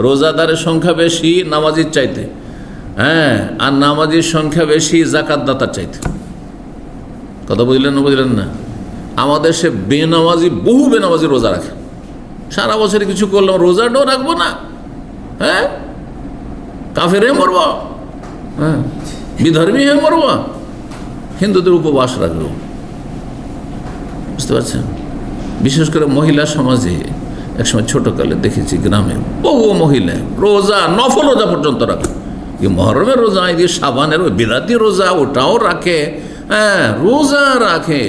রোজাদারের সংখ্যা বেশি নামাজির চাইতে, হ্যাঁ, আর নামাজির সংখ্যা বেশি জাকাত দাতার চাইতে। কথা বুঝলেন না? বুঝলেন না? আমাদের সে বেনামাজি, বহু বেনামাজি রোজা রাখে, সারা বছরে কিছু করলাম, রোজাটাও রাখবো না, হ্যাঁ, কাফের হয়ে মরবো, হ্যাঁ, বিধর্মী হয়ে মরবো, হিন্দুদের উপবাস রাখবো। বুঝতে পারছেন? বিশেষ করে মহিলা সমাজে একসময় ছোটকালে দেখেছি, গ্রামে বহু মহিলা রোজা, নফল রোজা পর্যন্ত রাখে, মহরমের রোজা, এদিকে সাবানের বিরাতি রোজা, ওটাও রাখে, হ্যাঁ, রোজা রাখে,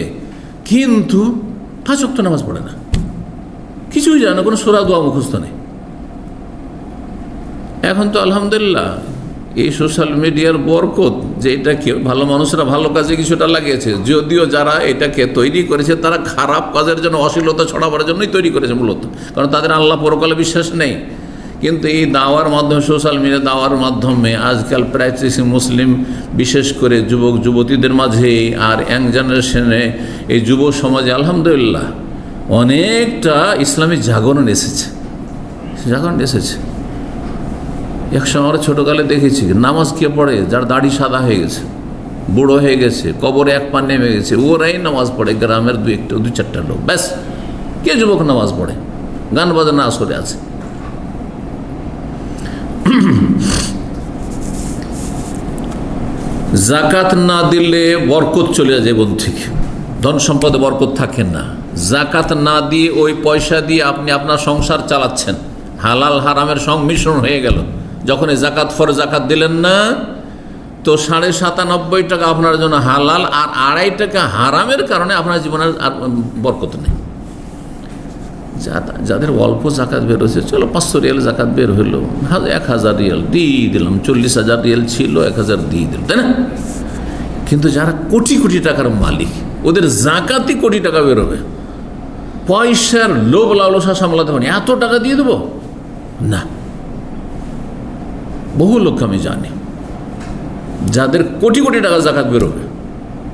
কিন্তু 5 ওয়াক্ত নামাজ পড়ে না, কিছুই জানে না, কোনো সূরা দোয়া মুখস্থ নেই। এখন তো আলহামদুলিল্লাহ এই সোশ্যাল মিডিয়ার বরকত, যে এটাকে ভালো মানুষরা ভালো কাজে কিছুটা লাগিয়েছে, যদিও যারা এটাকে তৈরি করেছে তারা খারাপ কাজের জন্য, অশ্লীলতা ছড়াবার জন্যই তৈরি করেছে মূলত, কারণ তাদের আল্লাহ পরকালে বিশ্বাস নেই। কিন্তু এই দাওয়ার মাধ্যমে, সোশ্যাল মিডিয়া দাওয়ার মাধ্যমে আজকাল প্র্যাকটিসিং মুসলিম, বিশেষ করে যুবক যুবতীদের মাঝে আর ইয়াং জেনারেশনে, এই যুব সমাজে আলহামদুলিল্লাহ অনেকটা ইসলামী জাগরণ এসেছে, জাগরণ এসেছে। একসময় আমরা ছোটোকালে দেখেছি, নামাজ কে পড়ে? যার দাড়ি সাদা হয়ে গেছে, বুড়ো হয়ে গেছে, কবরে এক পা নেমে গেছে, ওরাই নামাজ পড়ে, গ্রামের 2-4টা লোক, ব্যাস। কে যুবক নামাজ পড়ে? গান বাজনা আসরে আছে। জাকাত না দিলে বরকত চলে যায় জীবন থেকে, ধন সম্পদে বরকত থাকে না। জাকাত না দিয়ে ওই পয়সা দিয়ে আপনি আপনার সংসার চালাচ্ছেন, হালাল হারামের সংমিশ্রণ হয়ে গেল। যখন এই জাকাত ফরজ জাকাত দিলেন না, তো 97.5 টাকা আপনার জন্য হালাল, আর 2.5 টাকা হারামের কারণে আপনার জীবনের আর বরকত নেই। যাদের অল্প জাকাত বের হয়েছে, চলো 500 রিয়াল জাকাত বের হইলো, 1000 রিয়াল দিয়ে দিলাম, 40,000 রিয়াল ছিল, 1000 দিয়ে দিলাম, তাই না? কিন্তু যারা কোটি কোটি টাকার মালিক, ওদের জাকাতই কোটি টাকা বেরোবে, পয়সার লোভ লালসা সামলাতে পারেনি, এত টাকা দিয়ে দেবো না। বহু লোক আমি জানি যাদের কোটি কোটি টাকা জাকাত বেরোবে,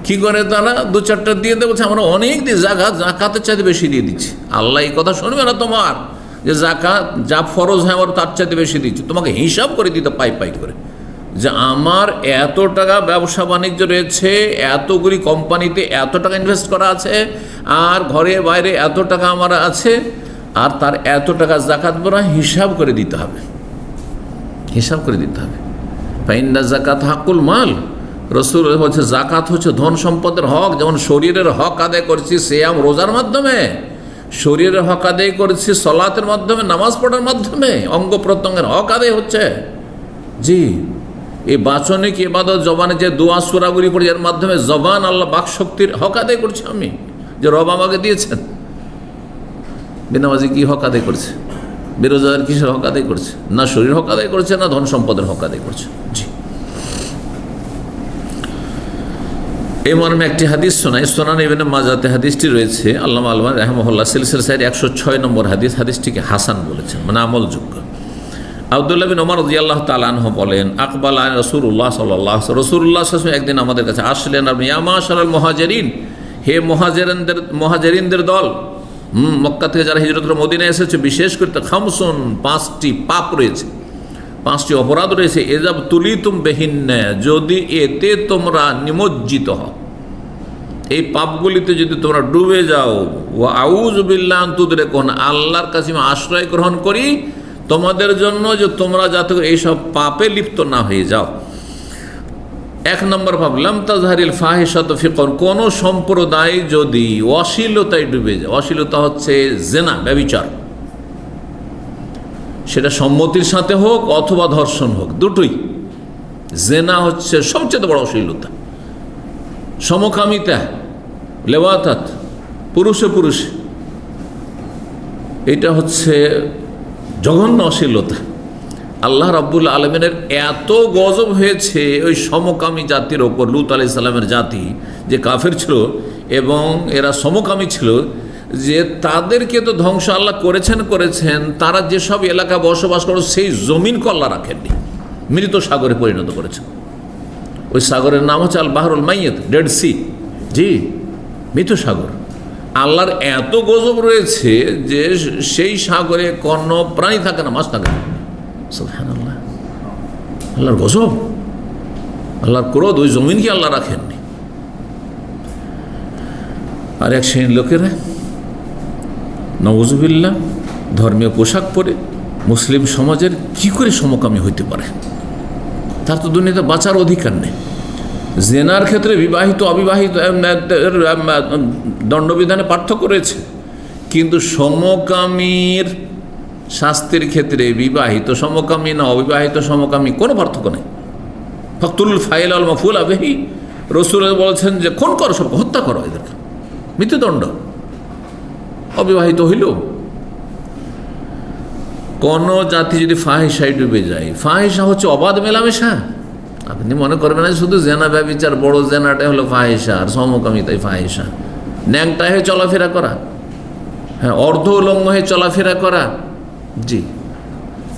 কি করে তারা 2-4টা দিয়ে দেবো, আমরা অনেক দিই, জাকাতের চাইতে বেশি দিয়ে দিচ্ছি। আল্লাহ এই কথা শুনবে না তোমার, যে জাকাত যা ফরজ হয় আমার তার চাইতে বেশি দিচ্ছি। তোমাকে হিসাব করে দিতে পাই পাই করে, যে আমার এত টাকা ব্যবসা বাণিজ্য রয়েছে, এতগুলি কোম্পানিতে এত টাকা ইনভেস্ট করা আছে, আর ঘরে বাইরে এত টাকা আমার আছে, আর তার এত টাকা জাকাত বেরোয়, হিসাব করে দিতে হবে, হিসাব করে দিতে হবে। ফাইন্না জাকাত হাকুল মাল, রসুল বলছে জাকাত হচ্ছে ধন সম্পদের হক। যেমন শরীরের হক আদায় করছি সিয়াম রোজার মাধ্যমে, শরীরের হক আদায় করেছি সলাতের মাধ্যমে, নামাজ পড়ার মাধ্যমে, অঙ্গ প্রত্যঙ্গের হক আদায় হচ্ছে। জি, এই বাচনিক ইবাদত, জবানে যে দোয়া সূরাগুলি পড়ি, এর মাধ্যমে জবান আল্লাহ বাক শক্তির হক আদায় করছি আমি, যে রব আমাকে দিয়েছেন। বেনামাজি কি হক আদায় করছে? বেরোজগার কিসের হক আদায় করছে? না শরীর হক আদায় করছে, না ধন সম্পদের হক আদায় করছে। জি, এই মর্মে একটি হাদিস শোনাই, সুনান ইবনে মাজাতে হাদিসটি রয়েছে। আল্লামা আলবানী রাহিমাহুল্লাহ সিলসিলা সাহিহ 106 নম্বর হাদিস, হাদিসটিকে হাসান বলেছেন, মানে আমলযোগ্য। আব্দুল্লাহ বিন ওমর রাদিয়াল্লাহু তাআলা আনহু বলেন, আকবাল আলাইনা রাসূলুল্লাহ সাল্লাল্লাহু আলাইহি ওয়াসাল্লাম, রাসূলুল্লাহ সাল্লাল্লাহু আলাইহি ওয়াসাল্লাম একদিন আমাদের কাছে আসলেন। আর ইয়া মাশারাল মুহাজিরিন, হে মুহাজিরিনদের দল, মক্কা থেকে যারা হিজরত করে মদিনায় এসেছে, বিশেষ করে খামসুন, 5টি পাপ রয়েছে, 5টি অপরাধ রয়েছে। এজাব তুলিতুম বিহিন্না, যদি এতে তোমরা নিমজ্জিত হও, এই পাপগুলিতে যদি তোমরা ডুবে যাও, ওয়া আউযু বিল্লাহি আন তুদরিকুন, আল্লাহর কাছে আমি আশ্রয় গ্রহণ করি তোমাদের জন্য যে তোমরা যাতে এইসব পাপে লিপ্ত না হয়ে যাও। 1 নম্বর পাপ, লাম তাজহারিল ফাহিশাতু ফি কওম, কোন সম্প্রদায় যদি অশ্লীলতায় ডুবে যায়, অশ্লীলতা হচ্ছে জিনা, ব্যভিচার, সেটা সম্মতির সাথে হোক অথবা ধর্ষণ হোক, দুটোই। জিনা হচ্ছে সবচেয়ে বড় অশ্লীলতা, সমকামিতা, লেওয়াতাত, পুরুষে পুরুষে, এটা হচ্ছে জঘন্য অশ্লীলতা। আল্লাহ রাব্বুল আলামিনের এত গজব হয়েছে ওই সমকামী জাতির ওপর, লূত আলাইহিস সালামের জাতি যে কাফের ছিল এবং এরা সমকামী ছিল, যে তাদেরকে তো ধ্বংস আল্লাহ করেছেন। তারা যেসব এলাকা বসবাস করে সেই জমিনকে আল্লাহ রাখেননি, মৃত সাগরে পরিণত করেছেন। ওই সাগরের নাম হচ্ছে আল বাহরুল মাইয়িত, ডেড সি। জি, মৃত সাগর। আল্লাহর এত গজব রয়েছে যে সেই সাগরে কোনো প্রাণী থাকে না, মাছ থাকে না। সুবহানাল্লাহ, আল্লাহর গজব, আল্লাহর ক্রোধ, ওই জমিনকে আল্লাহ রাখেননি। আর এক শ্রেণীর লোকেরা নাউযুবিল্লাহ ধর্মীয় পোশাক পরে মুসলিম সমাজের কি করে সমকামী হইতে পারে? তার তো দুনিয়াতে বাঁচার অধিকার নেই। জেনার ক্ষেত্রে বিবাহিত অবিবাহিত দণ্ডবিধানে পার্থক্য রয়েছে, কিন্তু সমকামীর শাস্তির ক্ষেত্রে বিবাহিত সমকামী না অবিবাহিত সমকামী কোনো পার্থক্য নেই। ফাকতুল ফাইল আল মাফুল আবিহি, রাসূল বলেছেন যে খুন করো, সব হত্যা করো, এদেরকে মৃত্যুদণ্ড। অবিবাহিত হইল কোন জাতি যদি ফাহিশায় ডুবে যায়, ফাহিশা হচ্ছে অবাধ মেলামেশা। আপনি মনে করবেন না শুধু জেনা ব্যভিচার, বড় জেনাটাই হলো ফাহিশা আর সমকামিতাই ফাহিশা। ন্যাংটাই হয়ে চলাফেরা করা, হ্যাঁ, অর্ধ উলঙ্গ হয়ে চলাফেরা করা, জি,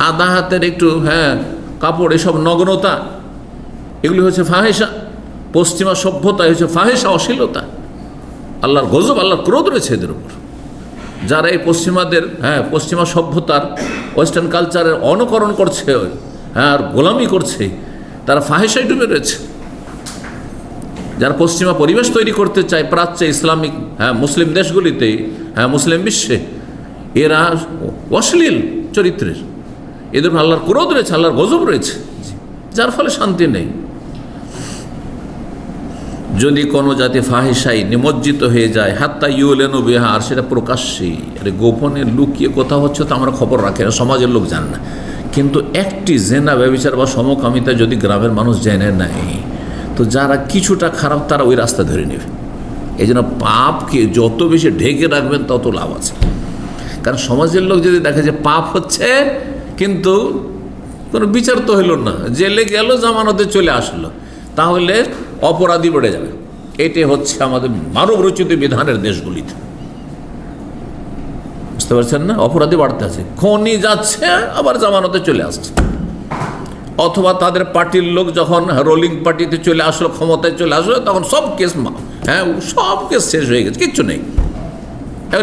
আধা হাতের একটু কাপড়, এসব নগ্নতা, এগুলি হচ্ছে ফাহিশা। পশ্চিমা সভ্যতা হচ্ছে ফাহিশা, অশ্লীলতা। আল্লাহর গজব, আল্লাহর ক্রোধ রয়েছে এদের উপর। যারা এই পশ্চিমাদের পশ্চিমা সভ্যতার, ওয়েস্টার্ন কালচারের অনুকরণ করছে, আর গোলামি করছে, তারা ফাহিশায় ডুবে রয়েছে। যারা পশ্চিমা পরিবেশ তৈরি করতে চায় প্রাচ্যে, ইসলামিক মুসলিম দেশগুলিতে, মুসলিম বিশ্বে, এরা অশ্লীল চরিত্রের, এদের আল্লাহর ক্রোধ রয়েছে, আল্লাহর গজব রয়েছে, যার ফলে শান্তি নেই। যদি কোনো জাতি ফাহিশায় নিমজ্জিত হয়ে যায়, হাত্তা ইউলেনু বিহা, আর সেটা প্রকাশ্যে, গোপনে লুকিয়ে কোথাও হচ্ছে তো আমরা খবর রাখি না, সমাজের লোক জানে না, কিন্তু একটি জেনা ব্যভিচার বা সমকামিতা যদি গ্রামের মানুষ জেনে নেয়, তো যারা কিছুটা খারাপ তারা ওই রাস্তা ধরে নেবে। এই জন্য পাপকে যত বেশি ঢেকে রাখবেন তত লাভ আছে। কারণ সমাজের লোক যদি দেখে যে পাপ হচ্ছে কিন্তু কোনো বিচার তো হইল না, জেলে গেল, জামানতে চলে আসলো, তাহলে অপরাধী বেড়ে যাবে। এটাই হচ্ছে আমাদের মানব রচিত বিধানের দেশগুলিতে, বুঝতে পারছেন না? অপরাধী বাড়তে আছে, খনি যাচ্ছে আবার জামানতে চলে আসছে, অথবা তাদের পার্টির লোক যখন রোলিং পার্টিতে চলে আসলো, ক্ষমতায় চলে আসলো, তখন সব কেস সব কেস শেষ হয়ে গেছে, কিচ্ছু নেই,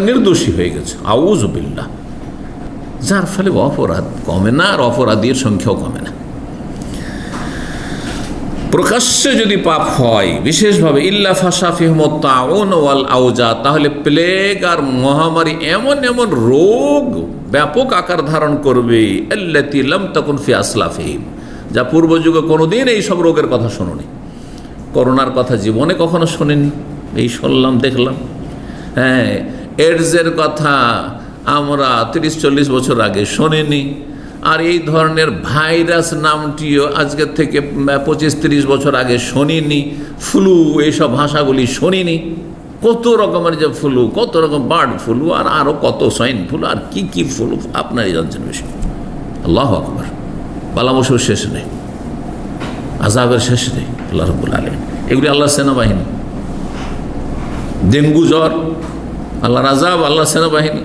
নির্দোষী হয়ে গেছে, আউযু বিল্লাহ। যার ফলে অপরাধ কমে না, আর অপরাধীর সংখ্যাও কমে না। প্রকাশ্যে যদি পাপ হয় বিশেষভাবে, ইল্লা ফাশা ফিহিমুত তাউন ওয়াল আওজা, তাহলে প্লেগ আর মহামারী, এমন এমন রোগ ব্যাপক আকার ধারণ করবে, আল্লাতী লাম তাকুন ফি আসলাফিহিম, যা পূর্ব যুগে কোনোদিন এই সব রোগের কথা শোনোনি। করোনার কথা জীবনে কখনো শোনেনি, এই শুনলাম দেখলাম। এডসের কথা আমরা 30-40 বছর আগে শুনিনি। আর এই ধরনের ভাইরাস নামটিও আজকের থেকে 25-30 বছর আগে শুনিনি। ফ্লু, এইসব ভাষাগুলি শুনিনি। কত রকমের যে ফ্লু, কত রকম বার্ড ফ্লু, আর আরও কত সোয়াইন ফ্লু, আর কি কি ফ্লু আপনারই জানছেন বেশি। আল্লাহু আকবার। বালামসুর শেষ নেই, আযাবের শেষ নেই। আল্লাহ রাব্বুল আলামিন, এগুলি আল্লাহর সেনাবাহিনী। ডেঙ্গু জ্বর আল্লাহর আযাব, আল্লাহর সেনাবাহিনী।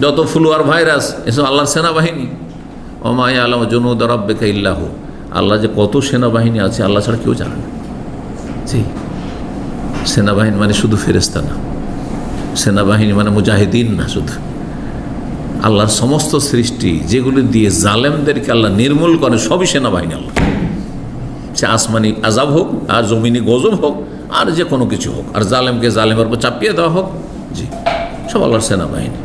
যত ফ্লু আর ভাইরাস, এসব আল্লাহর সেনাবাহিনী। ওমা ইয়ালামু জুনুদা রাব্বিকা ইল্লা হু। আল্লাহ যে কত সেনাবাহিনী আছে আল্লাহ ছাড়া কেউ জানে না। জি, সেনাবাহিনী মানে শুধু ফেরেশতা না, সেনাবাহিনী মানে মুজাহিদিন না শুধু। আল্লাহর সমস্ত সৃষ্টি যেগুলি দিয়ে জালেমদেরকে আল্লাহ নির্মূল করে, সবই সেনাবাহিনী আল্লাহ। সে আসমানি আযাব হোক, আর জমিনি গজব হোক, আর যে কোনো কিছু হোক, আর জালেমকে জালেমের উপর চাপিয়ে দেওয়া হোক, জি, সব আল্লাহর সেনাবাহিনী।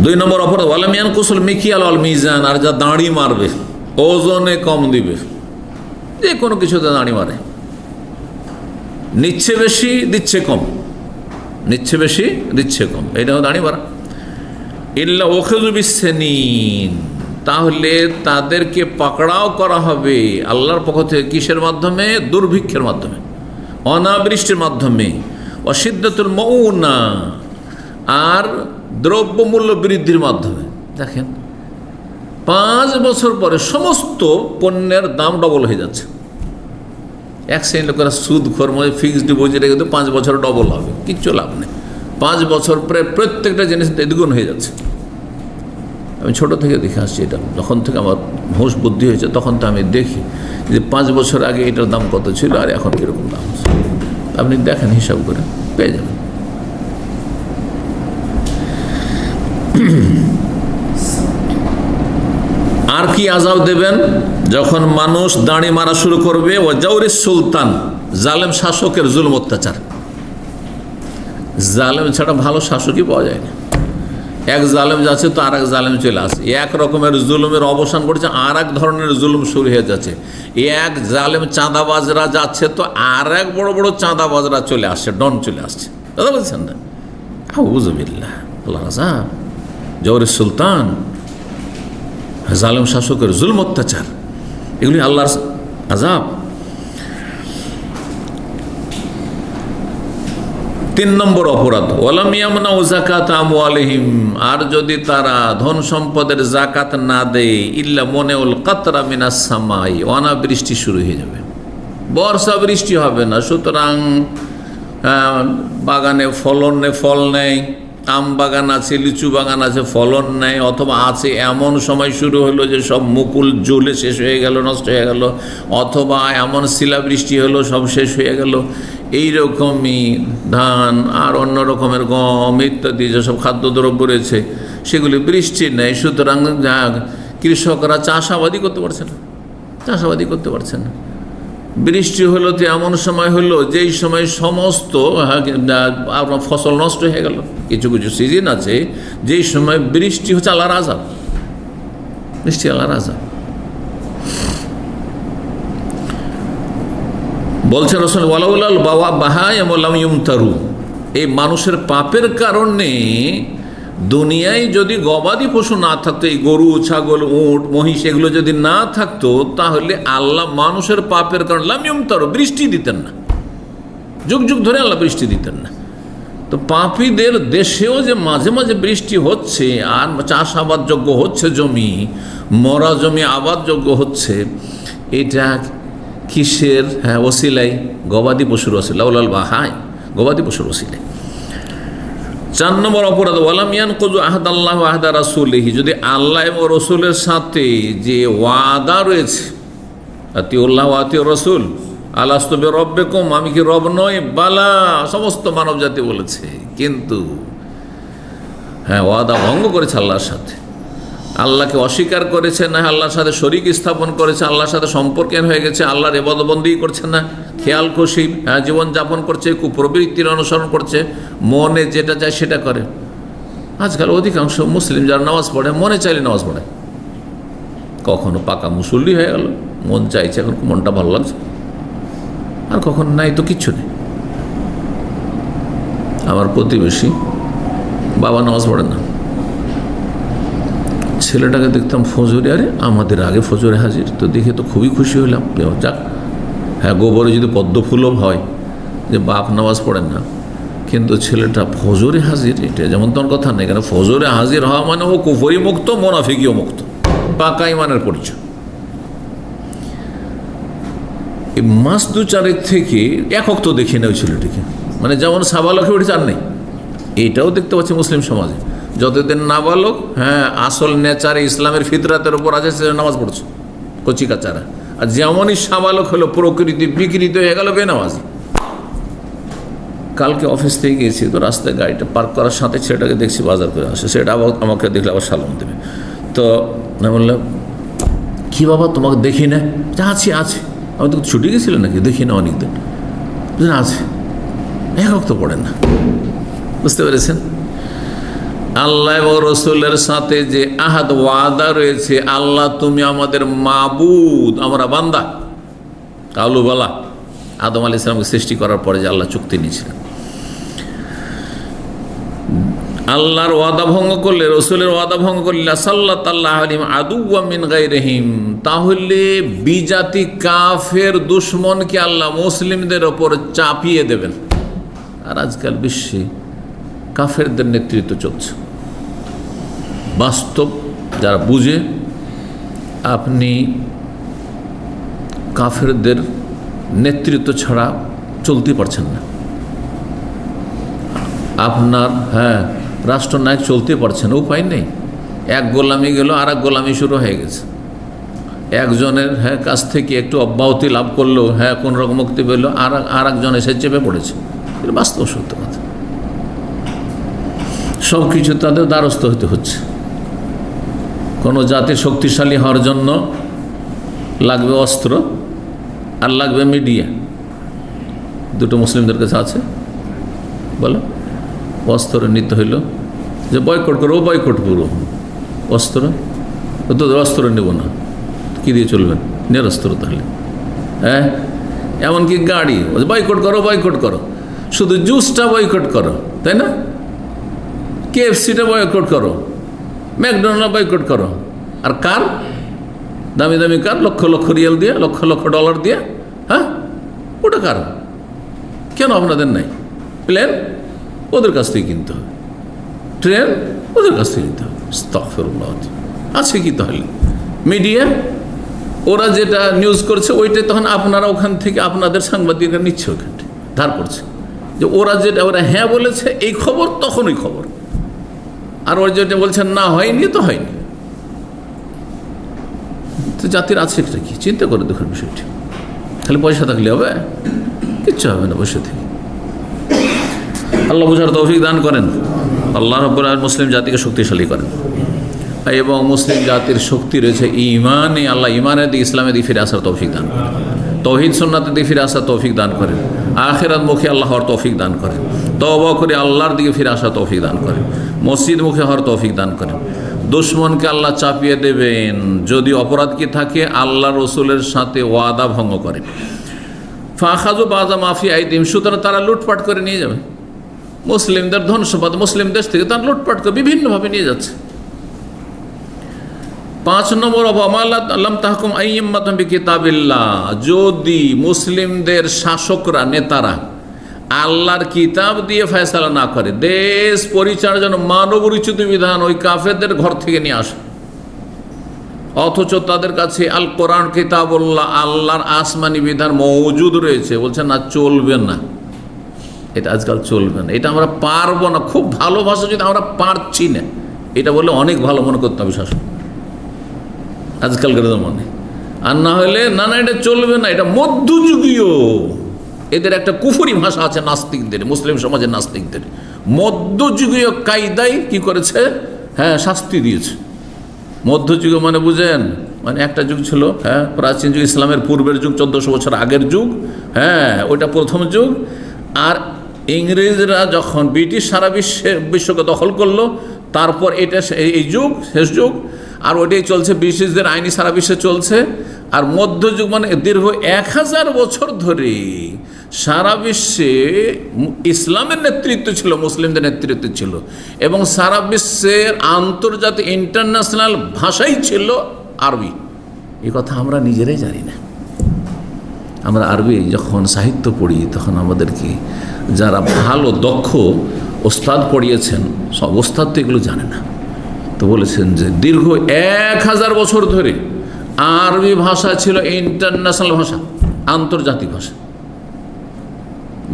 2 নম্বর অপরাধ, ওয়ালাম ইয়ানকুসুল মিকিয়াল ওয়াল মিজান। আর যা দাঁড়ি মারবে, ওজনে কম দিবে। যে কোনো কিছুতে দাঁড়ি মারে, নিচ্ছে বেশি দিচ্ছে কম, নিচ্ছে বেশি দিচ্ছে কম, এটাও দাঁড়ি মারা। ইল্লা ওখিযু বিসসিনিন, তাহলে তাদেরকে পাকড়াও করা হবে আল্লাহর পক্ষ থেকে। কিসের মাধ্যমে? দুর্ভিক্ষের মাধ্যমে, অনাবৃষ্টির মাধ্যমে। ওয়াশিদ্দাতুল মাউনা, আর দ্রব্যমূল্য বৃদ্ধির মাধ্যমে। দেখেন, 5 বছর পরে সমস্ত পণ্যের দাম ডবল হয়ে যাচ্ছে। এক শ্রেণীর লোকেরা সুদখোর, মধ্যে ফিক্সড ডিপোজিট রেখে তো 5 বছর ডবল হবে, কিচ্ছু লাভ নেই। 5 বছর পরে প্রত্যেকটা জিনিস দ্বিগুণ হয়ে যাচ্ছে। আমি ছোট থেকে দেখে আসছি এটা, যখন থেকে আমার হুঁশ বুদ্ধি হয়েছে তখন তো আমি দেখি যে 5 বছর আগে এটার দাম কত ছিল আর এখন কীরকম দাম আছে। আপনি দেখেন, হিসাব করে পেয়ে যাবেন। আর কি আযাব দেবেন? যখন মানুষ দাড়ি মারা শুরু করবে। ও জাওরিস সুলতান, জালেম শাসকের জুলম অত্যাচার। জালেম ছাড়া ভালো শাসকই পাওয়া যায় না। এক জালেম যাচ্ছে তো আর এক জালেম চলে আসে, এক রকমের জুলুমের অবসান ঘটছে, আর এক ধরনের জুলুম শুরু হয়ে যাচ্ছে। এক জালেম চাঁদাবাজরা যাচ্ছে তো আর এক বড় বড় চাঁদাবাজরা চলে আসছে, ডন চলে আসছে। দাদা বলছেন না? আউযুবিল্লাহ, আল্লাহ আযাব, জাওরিস সুলতান, জালেম শাসকের জুলম অত্যাচার, এগুলি আল্লাহর আযাব। 3 নম্বর অপরাধ, ওয়ালাম ইয়ামনাউ যাকাত আমওয়ালিহিম, আর যদি তারা ধন সম্পদের যাকাত না দেয়, ইল্লা মুনিউল কাতরা মিনাস সামাই, অনাবৃষ্টি শুরু হয়ে যাবে, বর্ষা বৃষ্টি হবে না। সুতরাং বাগানে ফল নেই, আম বাগান আছে, লিচু বাগান আছে, ফলন নেই, অথবা আছে এমন সময় শুরু হলো যে সব মুকুল জ্বলে শেষ হয়ে গেল, নষ্ট হয়ে গেল, অথবা এমন শিলাবৃষ্টি হলো সব শেষ হয়ে গেল। এইরকমই ধান আর অন্য রকমের গম ইত্যাদি যেসব খাদ্যদ্রব্য রয়েছে সেগুলি বৃষ্টি নেই। সুতরাং কৃষকরা চাষাবাদই করতে পারছে না। বৃষ্টি হলো তো এমন সময় হলো যেই সময় সমস্ত আপনার ফসল নষ্ট হয়ে গেল। কিছু কিছু সিজন আছে যেই সময় বৃষ্টি হচ্ছে আল্লাহর আযাব, বৃষ্টি আল্লাহর আযাব। বলছেন রাসূল, ওয়ালাউলাল বাহাইম লাম ইউমতারু, এই মানুষের পাপের কারণে দুনিয়ায় যদি গবাদি পশু না থাকতো, এই গরু, ছাগল, উট, মহিষ, এগুলো যদি না থাকতো, তাহলে আল্লাহ মানুষের পাপের কারণে লাম ইউমতারু, বৃষ্টি দিতেন না। যুগ যুগ ধরে আল্লাহ বৃষ্টি দিতেন না। তো পাপীদের দেশেও যে মাঝে মাঝে বৃষ্টি হচ্ছে আর চাষাবাদযোগ্য হচ্ছে জমি, মরা জমি আবাদযোগ্য হচ্ছে, এটা কিসের ওসিলাই? গবাদি পশুর ওসিলা, ওলাল বাহাই, গবাদি পশুর ওসিলাই। 4 নম্বর অপরাধ, ওয়ালাম ইয়ানকুযু আহদাল্লাহি ওয়া আহদা রাসূলিহি, যদি আল্লাহ এবং রসুলের সাথে যে ওয়াদা রয়েছে, আতিউল্লাহ ওয়া আতিউর রাসূল, আলাস্তু বিরব্বিকুম, আমি কি রব নই? বালা, সমস্ত মানব জাতি বলেছে, কিন্তু ওয়াদা ভঙ্গ করেছে আল্লাহর সাথে, আল্লাহকে অস্বীকার করেছে, না আল্লাহর সাথে শরীক স্থাপন করেছে, আল্লাহর সাথে সম্পর্কের হয়ে গেছে, আল্লাহর ইবাদতবন্দি করছে না, খেয়াল খুশি জীবনযাপন করছে, কুপ্রবৃত্তির অনুসরণ করছে, মনে যেটা চায় সেটা করে। আজকাল অধিকাংশ মুসলিম যারা নামাজ পড়ে মনে চাইলে নামাজ পড়ে, কখনো পাকা মুসল্লি হয়ে গেল, মন চাইছে, এখন মনটা ভালো লাগছে, আর কখনো নাই তো কিচ্ছু নেই। আমার প্রতিবেশী, বাবা নামাজ পড়ে না, ছেলেটাকে দেখতাম ফজরে, আরে আমাদের আগে ফজরে হাজির, তো দেখে তো খুবই খুশি হলাম। যাক, হ্যাঁ, গোবরে যদি পদ্ম ফুলও হয় যে বাপ নামাজ পড়েন না, কিন্তু ছেলেটা ফজরে হাজির, এটা যেমন তোর কথা নেই। কেন ফজরে হাজির হওয়া মানে ও কুফরি মুক্ত, মুনাফিকিও মুক্ত, পাকা ইমানের পরিচয়। এই মাস দু চারেক থেকে এক ওয়াক্ত দেখি না ওই ছেলেটিকে, মানে যেমন সাবালকে উঠে চার নেই। এইটাও দেখতে পাচ্ছি মুসলিম সমাজে, যতদিন নাবালক, হ্যাঁ, আসল নেচারে ইসলামের ফিতরাতের উপর আছে, সে নামাজ পড়ছে কচি কাচারা। আর যেমনই সাবালক হলো প্রকৃতি বিকৃত হয়ে গেল বেনামাজি। কালকে অফিস থেকে গিয়েছি, তো রাস্তায় গাড়িটা পার্ক করার সাথে ছেলেটাকে দেখছি বাজার করে আসে, সেটা আবার আমাকে দেখলে আবার সালাম দেবে। তো আমি বললাম, কী বাবা তোমাকে দেখি না? আছি আছি। আমি তো ছুটি গেছিল নাকি? দেখি না অনেকদিন। আছে, এক ওয়াক্ত পড়েন না। বুঝতে পেরেছেন? আল্লাহ এবং রসুলের সাথে যে আহাদ ওয়াদা রয়েছে, আল্লাহ তুমি আমাদের মাবুদ, আমরা বান্দা। কালুবালা আদম আলাইহিস সালামকে সৃষ্টি করার পরে যে আল্লাহ চুক্তি নিয়েছিলেন, আল্লাহর ওয়াদা ভঙ্গ করলে, রসুলের ওয়াদা ভঙ্গ করলে, সাল্লাল্লাহু আলাইহি আদুওয়া মিন গায়রিহিম, তাহলে বিজাতি কাফের দুশমনকে আল্লাহ মুসলিমদের ওপর চাপিয়ে দেবেন। আর আজকাল বিশ্বে কাফেরদের নেতৃত্ব চলছে। বাস্তব যারা বুঝে, আপনি কাফেরদের নেতৃত্ব ছাড়া চলতে পারছেন না। আপনার, হ্যাঁ, রাষ্ট্রনায়ক চলতে পারছেন, উপায় নেই। এক গোলামি গেল, আর এক গোলামি শুরু হয়ে গেছে। একজনের, হ্যাঁ, কাছ থেকে একটু অব্যাহতি লাভ করলো, হ্যাঁ, কোন রকম মুক্তি পেল, আর একজন এসে চেপে পড়েছে। এটা বাস্তব সত্য কথা। সব কিছু তাদের দ্বারস্থ হতে হচ্ছে। কোনো জাতির শক্তিশালী হওয়ার জন্য লাগবে অস্ত্র আর লাগবে মিডিয়া। দুটো মুসলিমদের কাছে আছে, বলো। অস্ত্র নিতে হইল যে বয়কট করো, বয়কট করো। অস্ত্র, তো অস্ত্র নেব না, কী দিয়ে চলবেন? নিরস্ত্র তাহলে, হ্যাঁ। এমনকি গাড়ি বয়কট করো, বয়কট করো, শুধু জুসটা বয়কট করো, তাই না? KFCটা বয়কট করো, ম্যাকডোনাল্ড বয়কট করো। আর কার দামি দামি কার, লক্ষ লক্ষ রিয়াল দিয়ে, লক্ষ লক্ষ ডলার দিয়ে, হ্যাঁ, ওটা কার? কেন আপনাদের নাই? প্লেন ওদের কাছ থেকে কিনতে হবে, ট্রেন ওদের কাছ থেকে কিনতে হবে। আস্তাগফিরুল্লাহ। আছে কি তাহলে? মিডিয়া ওরা যেটা নিউজ করছে ওইটা তখন আপনারা ওখান থেকে আপনাদের সাংবাদিকরা নিচ্ছে, ওখান থেকে ধার করছে যে ওরা যেটা, ওরা হ্যাঁ বলেছে এই খবর, তখন ওই খবর। আর ওরা যেটা বলছেন না, হয়নি তো হয়নি। তো জাতির আছে একটা কি, চিন্তা করে দেখুন বিষয়টি। খালি পয়সা থাকলে হবে? কিচ্ছু হবে না বসে থেকে। আল্লাহ বুঝার তৌফিক দান করেন। আল্লাহ রাব্বুল আলামিন মুসলিম জাতিকে শক্তিশালী করেন, এবং মুসলিম জাতির শক্তি রয়েছে ইমানে। আল্লাহ ইমানের দিকে, ইসলামের দিকে ফিরে আসার তৌফিক দান করেন, তৌহিদ সুন্নাতের দিকে ফিরে আসার তৌফিক দান করেন, আখিরাত মুখে আল্লাহ হওয়ার তৌফিক দান করেন, তওবা করে আল্লাহর দিকে ফিরে আসার তৌফিক দান করেন, মসজিদ মুখে হওয়ার তৌফিক দান করেন। দুশমনকে আল্লাহ চাপিয়ে দেবেন যদি অপরাধ কি থাকে, আল্লাহ রসুলের সাথে ওয়াদা ভঙ্গ করে। ফাখাজু বাজা মাফি আইদিম, সুতরাং তারা লুটপাট করে নিয়ে যাবে মুসলিমদের ধন সম্পদ। মুসলিম দেশ থেকে তারা লুটপাট করে বিভিন্নভাবে নিয়ে যাচ্ছে। 5 নম্বর, আল্লাম তাহকুম আইয়্যিম্মাতুম বিকিতাবিল্লাহ, যদি মুসলিমদের শাসকরা, নেতারা আল্লাহর কিতাব দিয়ে ফয়সালা না করে, দেশ পরিচালনার জন্য মানবরচিত বিধান ওই কাফেরদের ঘর থেকে নিয়ে আসে, অথচ তাদের কাছে আল কোরআন কিতাবুল্লাহ, আল্লাহর আসমানি বিধান মওজুদ রয়েছে, বলছেন না, চলবে না, এটা আজকাল চলবে না, এটা আমরা পারবো না। খুব ভালো ভাষা, যদি আমরা পারছি না এটা বললে অনেক ভালো মনে করতে হবে শাসন আজকালকার জমানে। আর না হলে না, এটা চলবে না, এটা মধ্যযুগীয়। এদের একটা কুফরি ভাষা আছে নাস্তিকদের, মুসলিম সমাজের নাস্তিকদের। মধ্যযুগীয় কায়দায় কি করেছে? হ্যাঁ, শাস্তি দিয়েছে। মধ্যযুগ মানে বুঝেন, মানে একটা যুগ ছিল, হ্যাঁ, প্রাচীন যুগ, ইসলামের পূর্বের যুগ, 1400 বছর আগের যুগ, হ্যাঁ, ওইটা প্রথম যুগ। আর ইংরেজরা যখন ব্রিটিশ সারা বিশ্বকে দখল করলো, তারপর এটা এই যুগ শেষ যুগ। আর ওইটাই চলছে, ব্রিটিশদের আইনি সারা বিশ্বে চলছে। আর মধ্যযুগ মানে দীর্ঘ 1000 বছর ধরে সারা বিশ্বে ইসলামের নেতৃত্ব ছিল, মুসলিমদের নেতৃত্ব ছিল, এবং সারা বিশ্বের আন্তর্জাতিক ইন্টারন্যাশনাল ভাষাই ছিল আরবি। এই কথা আমরা নিজেরাই জানি না। আমরা আরবি যখন সাহিত্য পড়ি তখন আমাদেরকে যারা ভালো দক্ষ ওস্তাদ পড়িয়েছেন, সব ওস্তাদ তো এগুলো জানে না। তো বলেছেন যে দীর্ঘ 1000 বছর ধরে আরবি ভাষা ছিল ইন্টারন্যাশনাল ভাষা, আন্তর্জাতিক ভাষা।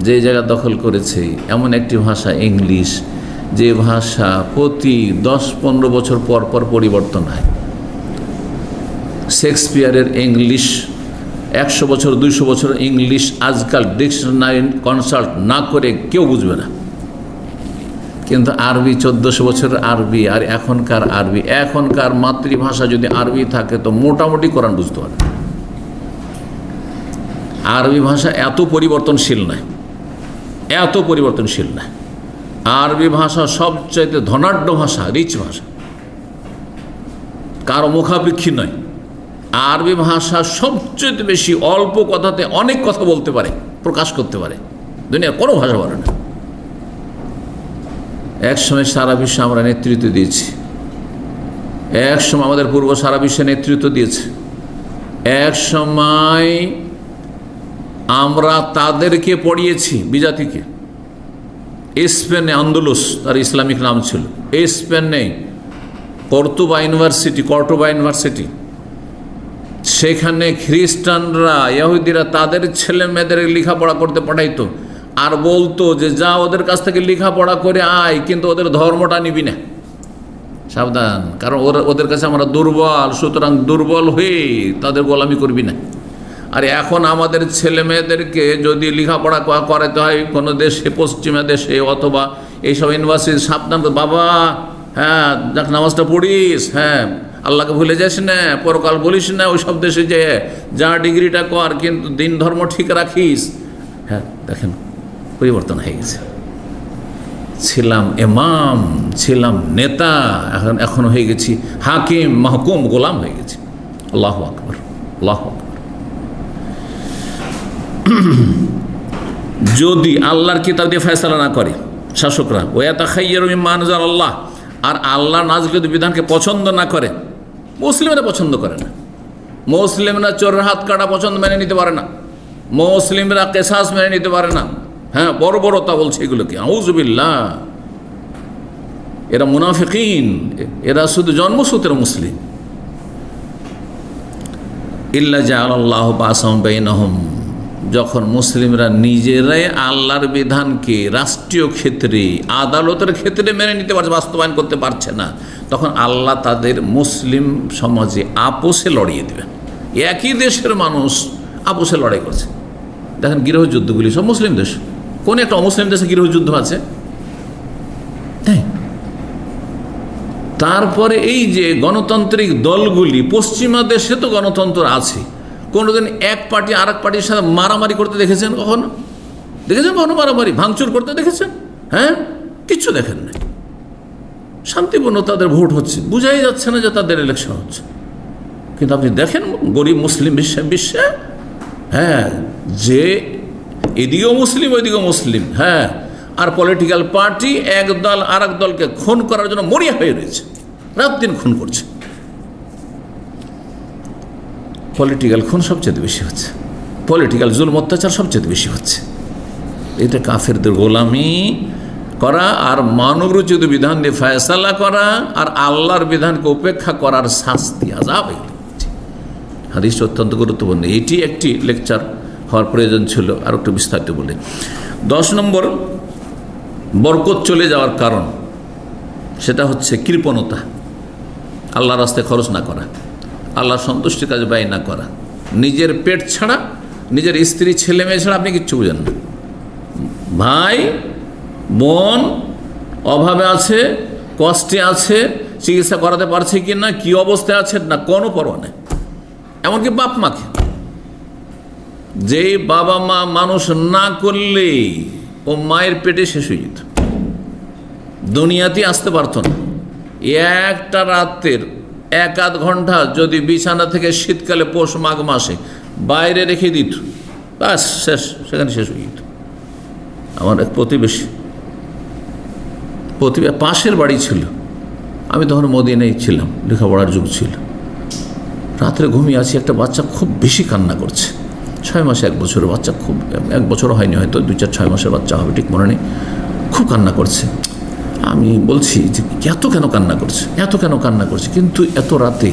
যে জায়গা দখল করেছে এমন একটি ভাষা ইংলিশ, যে ভাষা প্রতি 10-15 বছর পর পর পরিবর্তন হয়। শেক্সপিয়ারের ইংলিশ 100 বছর 200 বছর ইংলিশ আজকাল ডিকশনারি কনসাল্ট না করে কেউ বুঝবে না, কিন্তু আরবি 1400 বছরের আরবি আর এখনকার আরবি, এখনকার মাতৃভাষা যদি আরবি থাকে তো মোটামুটি কোরআন বুঝতে পারে। আরবি ভাষা এত পরিবর্তনশীল নয়, এত পরিবর্তনশীল নয়। আরবি ভাষা সবচাইতে ধনাঢ্য ভাষা, রিচ ভাষা, কারো মুখাপেক্ষী নয়। আরবি ভাষা সবচেয়ে বেশি অল্প কথাতে অনেক কথা বলতে পারে, প্রকাশ করতে পারে, দুনিয়ার কোনো ভাষা পারে না। এক সময় সারা বিশ্বে আমরা নেতৃত্ব দিয়েছি, এক সময় আমাদের পূর্ব সারা বিশ্বে নেতৃত্ব দিয়েছে, এক সময় আমরা তাদেরকে পড়িয়েছি বিজাতিকে। স্পেনে আন্দোলুস তার ইসলামিক নাম ছিল, স্পেনে কর্তোবা ইউনিভার্সিটি, সেখানে খ্রিস্টানরা ইহুদিরা তাদের ছেলে মেয়েদের লেখাপড়া করতে পাঠাইতো, আর বলতো যে যা ওদের কাছ থেকে লেখাপড়া করে আয়, কিন্তু ওদের ধর্মটা নিবি না, সাবধান, কারণ ওদের কাছে আমরা দুর্বল, সুতরাং দুর্বল হয়ে তাদের গোলামি করবি না। আর এখন আমাদের ছেলে মেয়েদেরকে যদি লেখাপড়া করাতে হয় কোনো দেশে, পশ্চিমা দেশে অথবা এইসব ইউনিভার্সিটি, সাবধান বাবা, হ্যাঁ যাক নামাজটা পড়িস, হ্যাঁ আল্লাহকে ভুলে যাস না, পরকাল বলিস না, ওই সব দেশে যে যা ডিগ্রিটা কর, কিন্তু দিন ধর্ম ঠিক রাখিস। হ্যাঁ দেখেন পরিবর্তন হয়ে গেছে। ছিলাম ইমাম, ছিলাম নেতা, এখন হয়ে গেছি হাকিম, মাহকুম, গোলাম হয়ে গেছি। আল্লাহু আকবার, আল্লাহু আকবার। যদি আল্লাহর কিতাব দিয়ে ফয়সালা না করে শাসকরা, ওয়াতাখায়্যারু মিম্মা আনজালাল্লাহ, আর আল্লাহ নাযিলকৃত বিধানকে পছন্দ না করে, মুসলিমরা পছন্দ করে না। মুসলিমরা চোরের হাত কাটা পছন্দ মেনে নিতে পারে না, মুসলিমরা কিসাস মেনে নিতে পারে না। হ্যাঁ বর্বরতা বলছে এগুলোকে, আউযুবিল্লাহ। এরা মুনাফিকিন, এরা শুধু জন্মসূত্রে মুসলিম। ইল্লা জাআলাল্লাহু বাসাহুম বাইনাহুম, যখন মুসলিমরা নিজেরাই আল্লাহর বিধানকে রাষ্ট্রীয় ক্ষেত্রে, আদালতের ক্ষেত্রে মেনে নিতে পারছে, বাস্তবায়ন করতে পারছে না, তখন আল্লাহ তাদের মুসলিম সমাজে আপোষে লড়িয়ে দেবেন। একই দেশের মানুষ আপোষে লড়াই করছে। দেখেন গৃহযুদ্ধগুলি সব মুসলিম দেশ, কোন একটা অমুসলিম দেশে গৃহযুদ্ধ আছে? হ্যাঁ। তারপরে এই যে গণতান্ত্রিক দলগুলি, পশ্চিমা দেশে তো গণতন্ত্র আছে, কোনোদিন এক পার্টি আর এক পার্টির সাথে মারামারি করতে দেখেছেন কখনো? দেখেছেন কখনো মারামারি, ভাঙচুর করতে দেখেছেন? হ্যাঁ, কিচ্ছু দেখেন না। শান্তিপূর্ণ তাদের ভোট হচ্ছে, বুঝাই যাচ্ছে না যে তাদের ইলেকশন হচ্ছে। কিন্তু আপনি দেখেন গরিব মুসলিম বিশ্বে, হ্যাঁ, যে এদিকেও মুসলিম ওইদিকেও মুসলিম, হ্যাঁ, আর পলিটিক্যাল পার্টি এক দল আর এক দলকে খুন করার জন্য মরিয়া হয়ে রয়েছে, রাত দিন খুন করছে। পলিটিক্যাল খুন সবচেয়ে বেশি হচ্ছে, পলিটিক্যাল জুলম অত্যাচার সবচেয়ে বেশি হচ্ছে। এটা কাফেরদের গোলামি করা আর মানবরচিত বিধান দিয়ে ফয়সালা করা আর আল্লাহর বিধানকে উপেক্ষা করার শাস্তি, আযাব। হাদিস অত্যন্ত গুরুত্বপূর্ণ, এটি একটি লেকচার হওয়ার প্রয়োজন ছিল। আর একটু বিস্তারিত বলে 10 নম্বর বরকত চলে যাওয়ার কারণ, সেটা হচ্ছে কৃপণতা, আল্লাহর রাস্তায় খরচ না করা, আল্লাহর সন্তুষ্টির কাজে ব্যয় না করা। নিজের পেট ছাড়া, নিজের স্ত্রী ছেলে মেয়ে ছাড়া আপনি কিচ্ছু বুঝেন না। ভাই বোন অভাবে আছে, কষ্টে আছে, চিকিৎসা করাতে পারছে কি না, কী অবস্থায় আছে না, কোনো পরোয়া নেই। এমনকি বাপ মাকে, যেই বাবা মা মানুষ না করলেই ও মায়ের পেটে শেষ হয়ে যেত, দুনিয়াতে আসতে পারত না। একটা রাতের 1-8 ঘন্টা যদি বিছানা থেকে শীতকালে পৌষ মাঘ মাসে বাইরে রেখে দিত, ব্যাস শেষ, সেখানে শেষ হয়ে যেত। আমার এক প্রতিবেশী পাশের বাড়ি ছিল, আমি তখন মদিনায় ছিলাম, লেখাপড়ার যুগ ছিল। রাত্রে ঘুমিয়ে আছি, একটা বাচ্চা খুব বেশি কান্না করছে, 6 মাসে 1 বছরের বাচ্চা, খুব 1 বছর হয়নি, হয়তো 2-4-6 মাসের বাচ্চা হবে, ঠিক মনে নেই। খুব কান্না করছে। আমি বলছি যে এত কেন কান্না করছে, এত কেন কান্না করছে, কিন্তু এত রাতে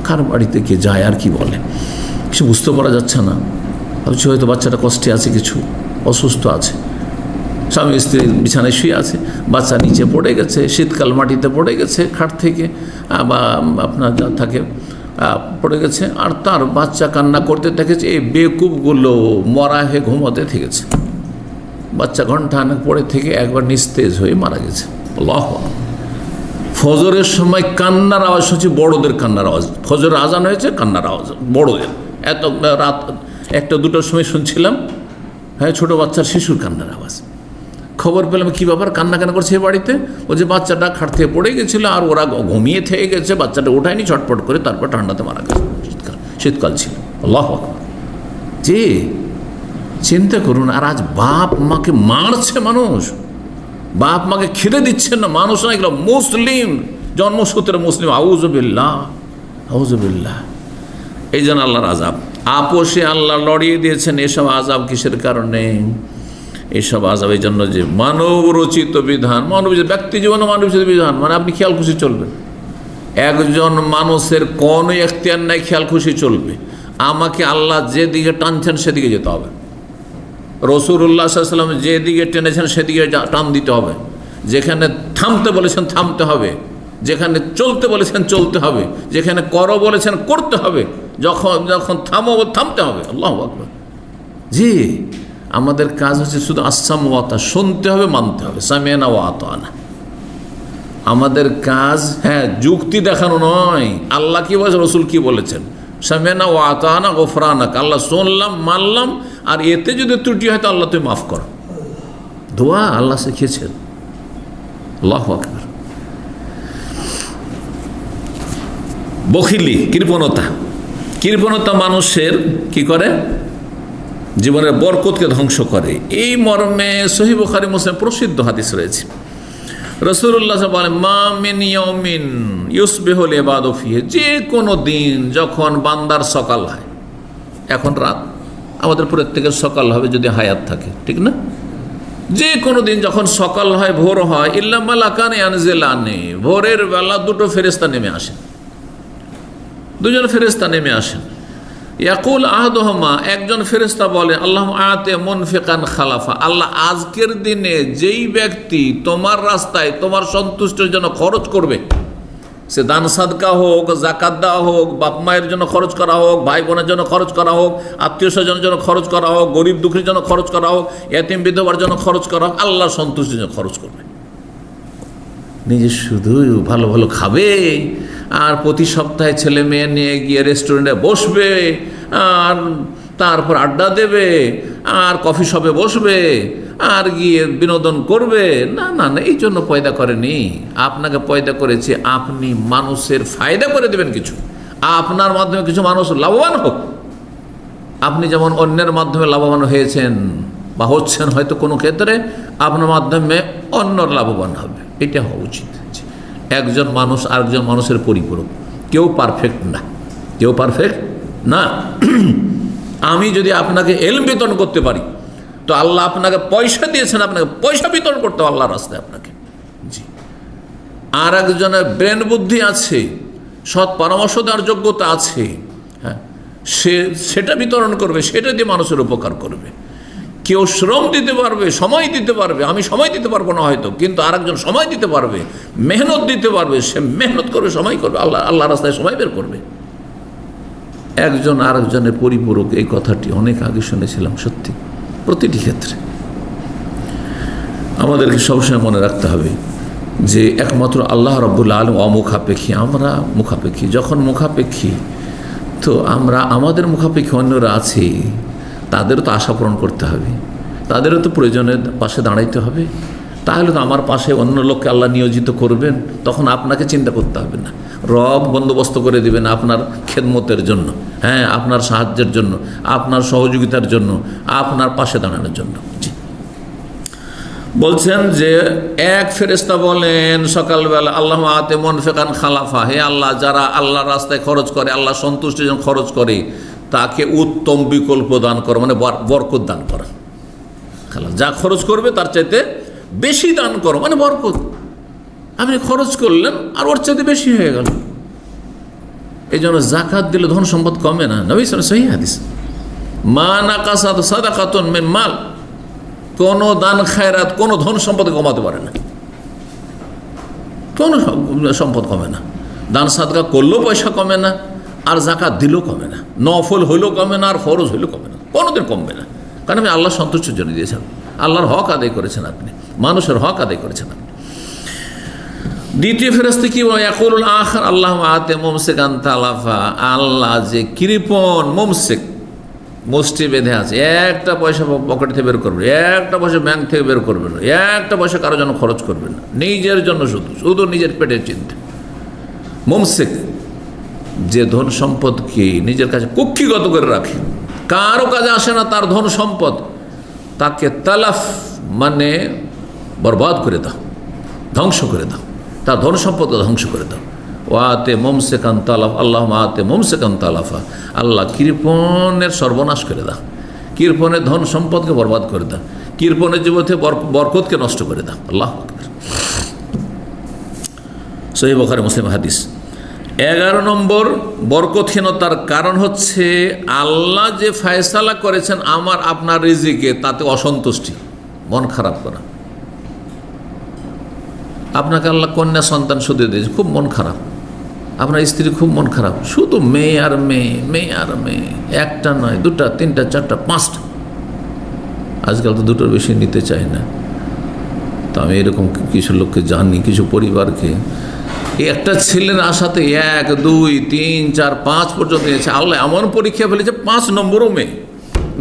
কার বাড়িতে কে যায় আর কি বলে, কিছু বুঝতে পারা যাচ্ছে না। ভাবছি হয়তো বাচ্চাটা কষ্টে আছে, কিছু অসুস্থ আছে। স্বামী স্ত্রী বিছানায় শুয়ে আছে, বাচ্চা নিচে পড়ে গেছে, শীতকাল মাটিতে পড়ে গেছে, খাট থেকে বা আপনার যা থাকে পড়ে গেছে, আর তার বাচ্চা কান্না করতে থেকেছে। এই বেকুবগুলো মরা হয়ে ঘুমোতে থেকেছে। বাচ্চা ঘন্টাখানেক পড়ে থেকে একবার নিস্তেজ হয়ে মারা গেছে। আল্লাহ! ফজরের সময় কান্নার আওয়াজ হচ্ছে, বড়দের কান্নার আওয়াজ। ফজরের আজান হয়েছে, কান্নার আওয়াজ বড়দের। এত রাত 1-2টার সময় শুনছিলাম, হ্যাঁ, ছোটো বাচ্চার শিশুর কান্নার আওয়াজ। খবর পেলাম, কী ব্যাপার, কান্না কেন করছে বাড়িতে? ও যে বাচ্চাটা খাট থেকে পড়ে গেছিলো, আর ওরা ঘুমিয়ে থেকে গেছে, বাচ্চাটা ওঠায়নি, ছটপট করে, তারপর ঠান্ডাতে মারা গেছে। শীতকাল ছিল। আল্লাহ! যে চিন্তা করুন, আর আজ বাপ মাকে মারছে মানুষ, বাপ মাকে খেতে দিচ্ছেন না মানুষ, না এগুলো মুসলিম, জন্মসূত্রে মুসলিম। আউযুবিল্লাহ, আউযুবিল্লাহ। এই জন্য আল্লাহর আযাব, আপোষে আল্লাহ লড়িয়ে দিয়েছেন। এসব আযাব কিসের কারণে? এইসব আযাব এই জন্য যে মানব রচিত বিধান, মানব ব্যক্তি জীবনে মানব রচিত বিধান, মানে আপনি খেয়াল খুশি চলবেন। একজন মানুষের কোনো এখতিয়ার নাই খেয়াল খুশি চলবে। আমাকে আল্লাহ যেদিকে টানছেন সেদিকে যেতে হবে, রাসূলুল্লাহ সাল্লাল্লাহু আলাইহি ওয়াসাল্লাম যেদিকে টেনেছেন সেদিকে টান দিতে হবে, যেখানে থামতে বলেছেন থামতে হবে, যেখানে চলতে বলেছেন চলতে হবে, যেখানে করো বলেছেন করতে হবে, যখন থামো থামতে হবে। আল্লাহু আকবার। জি, আমাদের কাজ হচ্ছে শুধু আসাম ওয়াতা, শুনতে হবে, মানতে হবে, সামিআনা ওয়া আতানা। আমাদের কাজ, হ্যাঁ, যুক্তি দেখানো নয়। আল্লাহ কি বলেছেন, রাসূল কি বলেছেন, সামিআনা ওয়া আতানা গফরানাক। আল্লাহ শুনলাম, মানলাম, আর এতে যদি ত্রুটি হয় তো আল্লাহ তুই মাফ কর। দোয়া আল্লাহ শিখিয়েছেন। আল্লাহু আকবার। বখিলি, কৃপণতা মানুষের কি করে, জীবনের বরকতকে ধ্বংস করে। এই মর্মে সহিহ বুখারী মুসলিম প্রসিদ্ধ হাদিস রয়েছে। রাসূলুল্লাহ সাল্লাল্লাহু আলাইহি ওয়াসাল্লাম বলেন, মা মিন ইয়াউমিন ইউসবিহুল ইবাদু ফিহি, যে কোনো দিন যখন বান্দার সকাল হয়, এখন রাত, আমাদের প্রত্যেকের সকাল হবে যদি হায়াত থাকে, ঠিক না? যে কোনো দিন যখন সকাল হয়, ভোর হয়, ইল্লা মালাকান ইয়ানজিলানি, ভোরের বেলা 2 ফেরেশতা নেমে আসেন, 2জন ফেরেশতা নেমে আসেন। ইয়াকুল আহাদুহুমা, একজন ফেরেশতা বলে, আল্লাহ আতে মুনফিকান খালাফা, আল্লাহ আজকের দিনে যেই ব্যক্তি তোমার রাস্তায় তোমার সন্তুষ্টির জন্য খরচ করবে, সে দান সাদকা হোক, যাকাত দেওয়া হোক, বাপ মায়ের জন্য খরচ করা হোক, ভাই বোনের জন্য খরচ করা হোক, আত্মীয় স্বজনের জন্য খরচ করা হোক, গরিব দুঃখীর জন্য খরচ করা হোক, এতিম বিধবার জন্য খরচ করা হোক, আল্লাহর সন্তুষ্টির জন্য খরচ করবে। নিজে শুধু ভালো ভালো খাবে, আর প্রতি সপ্তাহে ছেলে মেয়ে নিয়ে গিয়ে রেস্টুরেন্টে বসবে, আর তারপর আড্ডা দেবে, আর কফি শপে বসবে, আর গিয়ে বিনোদন করবে। না না না, এই জন্য পয়দা করেনি। আপনাকে পয়দা করেছে আপনি মানুষের ফায়দা করে দেবেন, কিছু আপনার মাধ্যমে কিছু মানুষ লাভবান হোক। আপনি যেমন অন্যের মাধ্যমে লাভবান হয়েছেন বা হচ্ছেন, হয়তো কোনো ক্ষেত্রে আপনার মাধ্যমে অন্যর লাভবান হবে, এটা হওয়া উচিত। একজন মানুষ আরেকজন মানুষের পরিপূরক, কেউ পারফেক্ট না, কেউ পারফেক্ট না। আমি যদি আপনাকে ইলম বিতরণ করতে পারি, তো আল্লাহ আপনাকে পয়সা দিয়েছেন, আপনাকে পয়সা বিতরণ করতে হবে আল্লাহর রাস্তায় আপনাকে। জি, আর একজনের ব্রেন বুদ্ধি আছে, সৎ পরামর্শ দেওয়ার যোগ্যতা আছে, হ্যাঁ, সেটা বিতরণ করবে, সেটা দিয়ে মানুষের উপকার করবে। কেউ শ্রম দিতে পারবে, সময় দিতে পারবে, আমি সময় দিতে পারবো না হয়তো, কিন্তু আরেকজন সময় দিতে পারবে, মেহনত দিতে পারবে, সে মেহনত করবে, সময় করবে, আল্লাহ রাস্তায় সময় বের করবে। একজন আরেকজনের পরিপূরক, এই কথাটি অনেক আগে শুনেছিলাম। সত্যি, প্রতিটি ক্ষেত্রে আমাদেরকে সবসময় মনে রাখতে হবে যে একমাত্র আল্লাহ রাব্বুল আলামিন অমুখাপেক্ষী, আমরা মুখাপেক্ষী। যখন মুখাপেক্ষী, তো আমরা আমাদের মুখাপেক্ষী অন্যরা আছে, তাদেরও তো আশা পূরণ করতে হবে, তাদেরও তো প্রয়োজনের পাশে দাঁড়াইতে হবে। তাহলে তো আমার পাশে অন্য লোককে আল্লাহ নিয়োজিত করবেন, তখন আপনাকে চিন্তা করতে হবে না। রব বন্দোবস্ত করে দিবেন আপনার খেদমতের জন্য, হ্যাঁ, আপনার সাহায্যের জন্য, আপনার সহযোগিতার জন্য, আপনার পাশে দাঁড়ানোর জন্য। বলছেন যে এক ফেরেশতা বলেন সকালবেলা, আল্লাহ আতে মুনফিকান খালাফা, হে আল্লাহ, যারা আল্লাহর রাস্তায় খরচ করে, আল্লাহ সন্তুষ্টির জন্য খরচ করে, তাকে উত্তম বিকল্প দান করো, মানে বরকত দান করো। যা খরচ করবে তার চাইতে বেশি দান করো, মানে বরকত। আপনি খরচ করলেন আর ওর চাইতে বেশি হয়ে গেল। এই জন্য জাকাত দিলে ধন সম্পদ কমে না। নবী সাল্লাল্লাহু আলাইহি হাদিস, মা নাকাসাত সাদাকাতুন মিন মাল, কোন দান খায়রাত কোন ধন সম্পদ কমাতে পারে না, কোন সম্পদ কমে না। দান সাদকা করলেও পয়সা কমে না, আর জাকাত দিলেও কমে না, নফল হইলেও কমে না, আর ফরজ হইলেও কমে না, কোনোদিন কমবে না। কারণ আমি আল্লাহ সন্তুষ্টির জন্য দিয়েছেন, আল্লাহর হক আদায় করেছেন আপনি, মানুষের হক আদায় করেছেন আপনি। দ্বিতীয় ফেরেশতা কি বলে, ইয়াকুলুল আখার আল্লাহ আতে মুমসিকান তালাফা, আল্লাহ যে কৃপণ, মুমসিক মুষ্টি বেঁধে আছে, একটা পয়সা পকেট থেকে বের করবে, একটা পয়সা ব্যাংক থেকে বের করবে না, একটা পয়সা কারোর জন্য খরচ করবে না, নিজের জন্য শুধু শুধু নিজের পেটের চিন্তা। মুমসিক, যে ধন সম্পদকে নিজের কাছে কুক্ষিগত করে রাখে, কারো কাজে আসে না তার ধন সম্পদ, তাকে তালাফ মানে বরবাদ করে দাও, ধ্বংস করে দাও, তার ধন সম্পদকে ধ্বংস করে দাও। ওয়াতে মুমসিকান তালাফ, আল্লাহ আতে মুমসিকান তালাফা, আল্লাহ কৃপণের সর্বনাশ করে দাও, কৃপণের ধন সম্পদকে বরবাদ করে দাও, কৃপণের জীবনে বরকতকে নষ্ট করে দাও। আল্লাহু আকবার। সহিহ বুখারী মুসলিম হাদিস। 11 নম্বর বরকতহীনতার কারণ হচ্ছে আল্লাহ যে ফয়সালা করেছেন আমার আপনার রিজিকে, তাতে অসন্তুষ্টি, মন খারাপ করা। আপনাকে আল্লাহ কন্যা সন্তান শুধু দিয়েছে, খুব মন খারাপ, আপনার স্ত্রী খুব মন খারাপ, শুধু মেয়ে আর মেয়ে, মেয়ে আর মেয়ে, একটা নয়, দুটা, তিনটা, চারটা, পাঁচটা, আজকাল তো দুটোর বেশি নিতে চাই না। তো আমি এরকম কিছু লোককে জানি, কিছু পরিবারকে একটা ছেলের আশাতে 1, 2, 3, 4, 5 পর্যন্ত নিয়েছে। আল্লাহ এমন পরীক্ষা ফেলেছে 5 নম্বরও মেয়ে,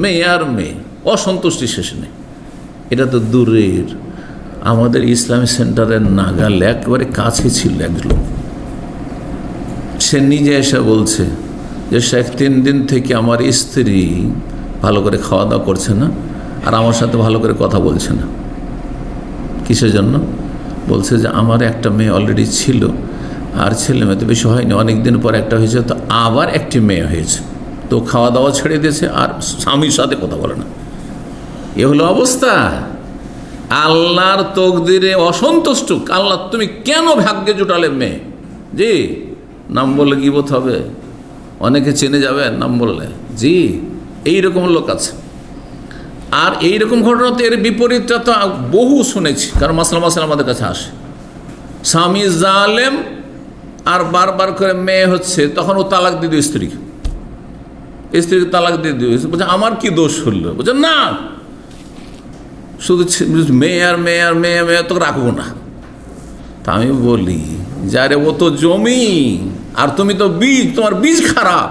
মেয়ে আর মেয়ে, অসন্তুষ্টি শেষ নেই। এটা তো দূরের, আমাদের ইসলামী সেন্টারের নাগাল একেবারে কাছে ছিল এক লোক, সে নিজে এসে বলছে যে শেখ 3 দিন থেকে আমার স্ত্রী ভালো করে খাওয়া দাওয়া করছে না, আর আমার সাথে ভালো করে কথা বলছে না। কিসের জন্য? বলছে যে আমার একটা মেয়ে অলরেডি ছিল, আর ছেলে মেয়ে তো বেশি হয়নি, অনেক দিন পর একটা হয়েছে, তো আবার একটি মেয়ে হয়েছে, তো খাওয়া দাওয়া ছেড়ে দিয়েছে আর স্বামীর সাথে কথা বলে না। এ হলো অবস্থা। আল্লাহর তকদিরে অসন্তুষ্ট। আল্লাহ তুমি কেন ভাগ্যে জুটালে মেয়ে? জি, নাম বললে গীবত হবে, অনেকে চেনে যাবে নাম বললে। জি, এইরকম লোক আছে। আর এইরকম ঘটনা তো এর বিপরীতটা তো বহু শুনেছি, কারণ মাসলা আমাদের কাছে আসে, স্বামী জালেম আর বারবার করে মেয়ে হচ্ছে, তখন ও তালাক দিয়ে দিও স্ত্রীকে, স্ত্রীকে তালাক দিয়ে দিও। বলছে আমার কি দোষ হলো? বলছে না, শুধু মেয়ে আর মেয়ে আর মেয়ে মেয়ে তোকে রাখবো না। তা আমি বলি যারে ও তো জমি, আর তুমি তো বীজ, তোমার বীজ খারাপ।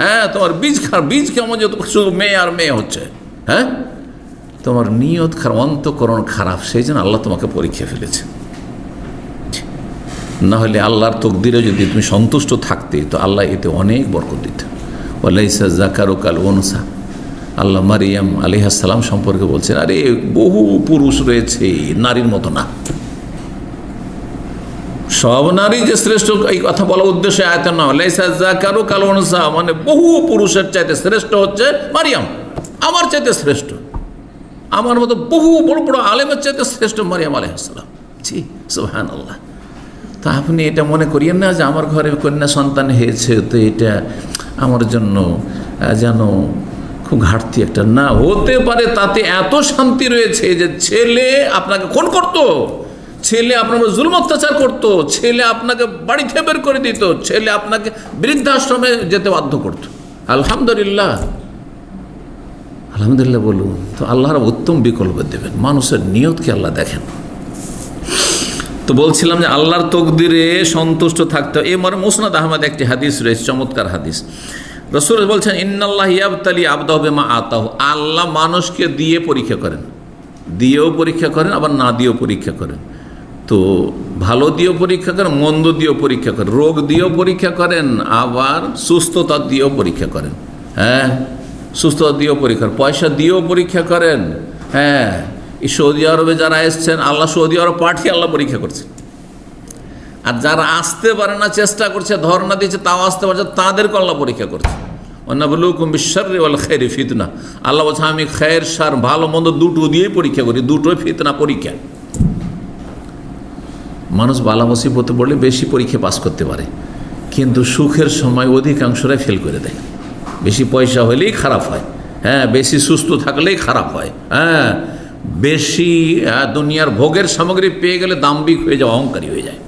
হ্যাঁ, তোমার বীজ খারাপ, বীজ কেমন যে শুধু মেয়ে আর মেয়ে হচ্ছে? হ্যাঁ, তোমার নিয়ত খারাপ, অন্তঃকরণ খারাপ, সেই জন্য আল্লাহ তোমাকে পরীক্ষা ফেলেছে। না হলে আল্লাহর তকদিরে যদি তুমি সন্তুষ্ট থাকতে, তো আল্লাহ এতে অনেক বরকত দিত। ওয়ালাইসা যাকারু কাল উনসা, আল্লাহ মারিয়াম আলাইহিস সালাম সম্পর্কে বলছেন, আরে বহু পুরুষ রয়েছে, নারীর মতো না। সব নারী যে শ্রেষ্ঠ, এই কথা বলার উদ্দেশ্যে আয়াতের নাম লাইসা যাকারু কাল উনসা, মানে বহু পুরুষের চাইতে শ্রেষ্ঠ হচ্ছে মারিয়াম, আমার চাইতে শ্রেষ্ঠ, আমার মতো বহু বড় বড় আলেমের চাইতে শ্রেষ্ঠ মারিয়াম আলাইহিস সালাম। জি, সুবহানাল্লাহ। তা আপনি এটা মনে করিয়েন না যে আমার ঘরে কন্যা সন্তান হয়েছে, তো এটা আমার জন্য যেন খুব ঘাটতি একটা। না, হতে পারে তাতে এত শান্তি রয়েছে যে ছেলে আপনাকে খুন করতো, ছেলে আপনার জুলুম অত্যাচার করতো, ছেলে আপনাকে বাড়ি থেকে বের করে দিত, ছেলে আপনাকে বৃদ্ধাশ্রমে যেতে বাধ্য করতো। আলহামদুলিল্লাহ, আলহামদুলিল্লাহ বলুন। তো আল্লাহর উত্তম বিকল্প দেবেন, মানুষের নিয়তকে আল্লাহ দেখেন। তো বলছিলাম যে আল্লাহর তকদিরে সন্তুষ্ট থাকতে। এবার মুসনাদ আহমদ একটি হাদিস রয়েছে, চমৎকার হাদিস। রাসূল বলছেন ইন্নাল্লাহ ইয়াবতালি আবদাহু বিমা আতাহু, আল্লাহ মানুষকে দিয়ে পরীক্ষা করেন। দিয়েও পরীক্ষা করেন, আবার না দিয়েও পরীক্ষা করেন। তো ভালো দিয়েও পরীক্ষা করেন, মন্দ দিয়েও পরীক্ষা করেন, রোগ দিয়েও পরীক্ষা করেন, আবার সুস্থতা দিয়েও পরীক্ষা করেন। হ্যাঁ, সুস্থতা দিয়েও পরীক্ষা করেন, পয়সা দিয়েও পরীক্ষা করেন। হ্যাঁ, এই সৌদি আরবে যারা এসছেন, আল্লাহ সৌদি আরব পাঠিয়ে আল্লাহ পরীক্ষা করছে। আর যারা আসতে পারে না, চেষ্টা করছে, ধর্ণা দিচ্ছে, তাও আসতে পারছে, তাদেরকে আল্লাহ পরীক্ষা করছে। ওয়ানাবলুকুম বিশ-শাররি ওয়াল খায়রি ফিতনা। আল্লাহ বলছে আমি খায়ের শার, ভালো মন্দ দুটো দিয়েই পরীক্ষা করি, দুটোই ফিতনা, পরীক্ষা। মানুষ বালা মুসিবতে পড়লে বেশি পরীক্ষা পাস করতে পারে, কিন্তু সুখের সময় অধিকাংশরাই ফেল করে দেয়। বেশি পয়সা হলেই খারাপ হয়, হ্যাঁ, বেশি সুস্থ থাকলেই খারাপ হয়, হ্যাঁ, বেশি দুনিয়ার ভোগের সামগ্রী পেয়ে গেলে দাম্ভিক হয়ে যায়, অহংকারী হয়ে যায়।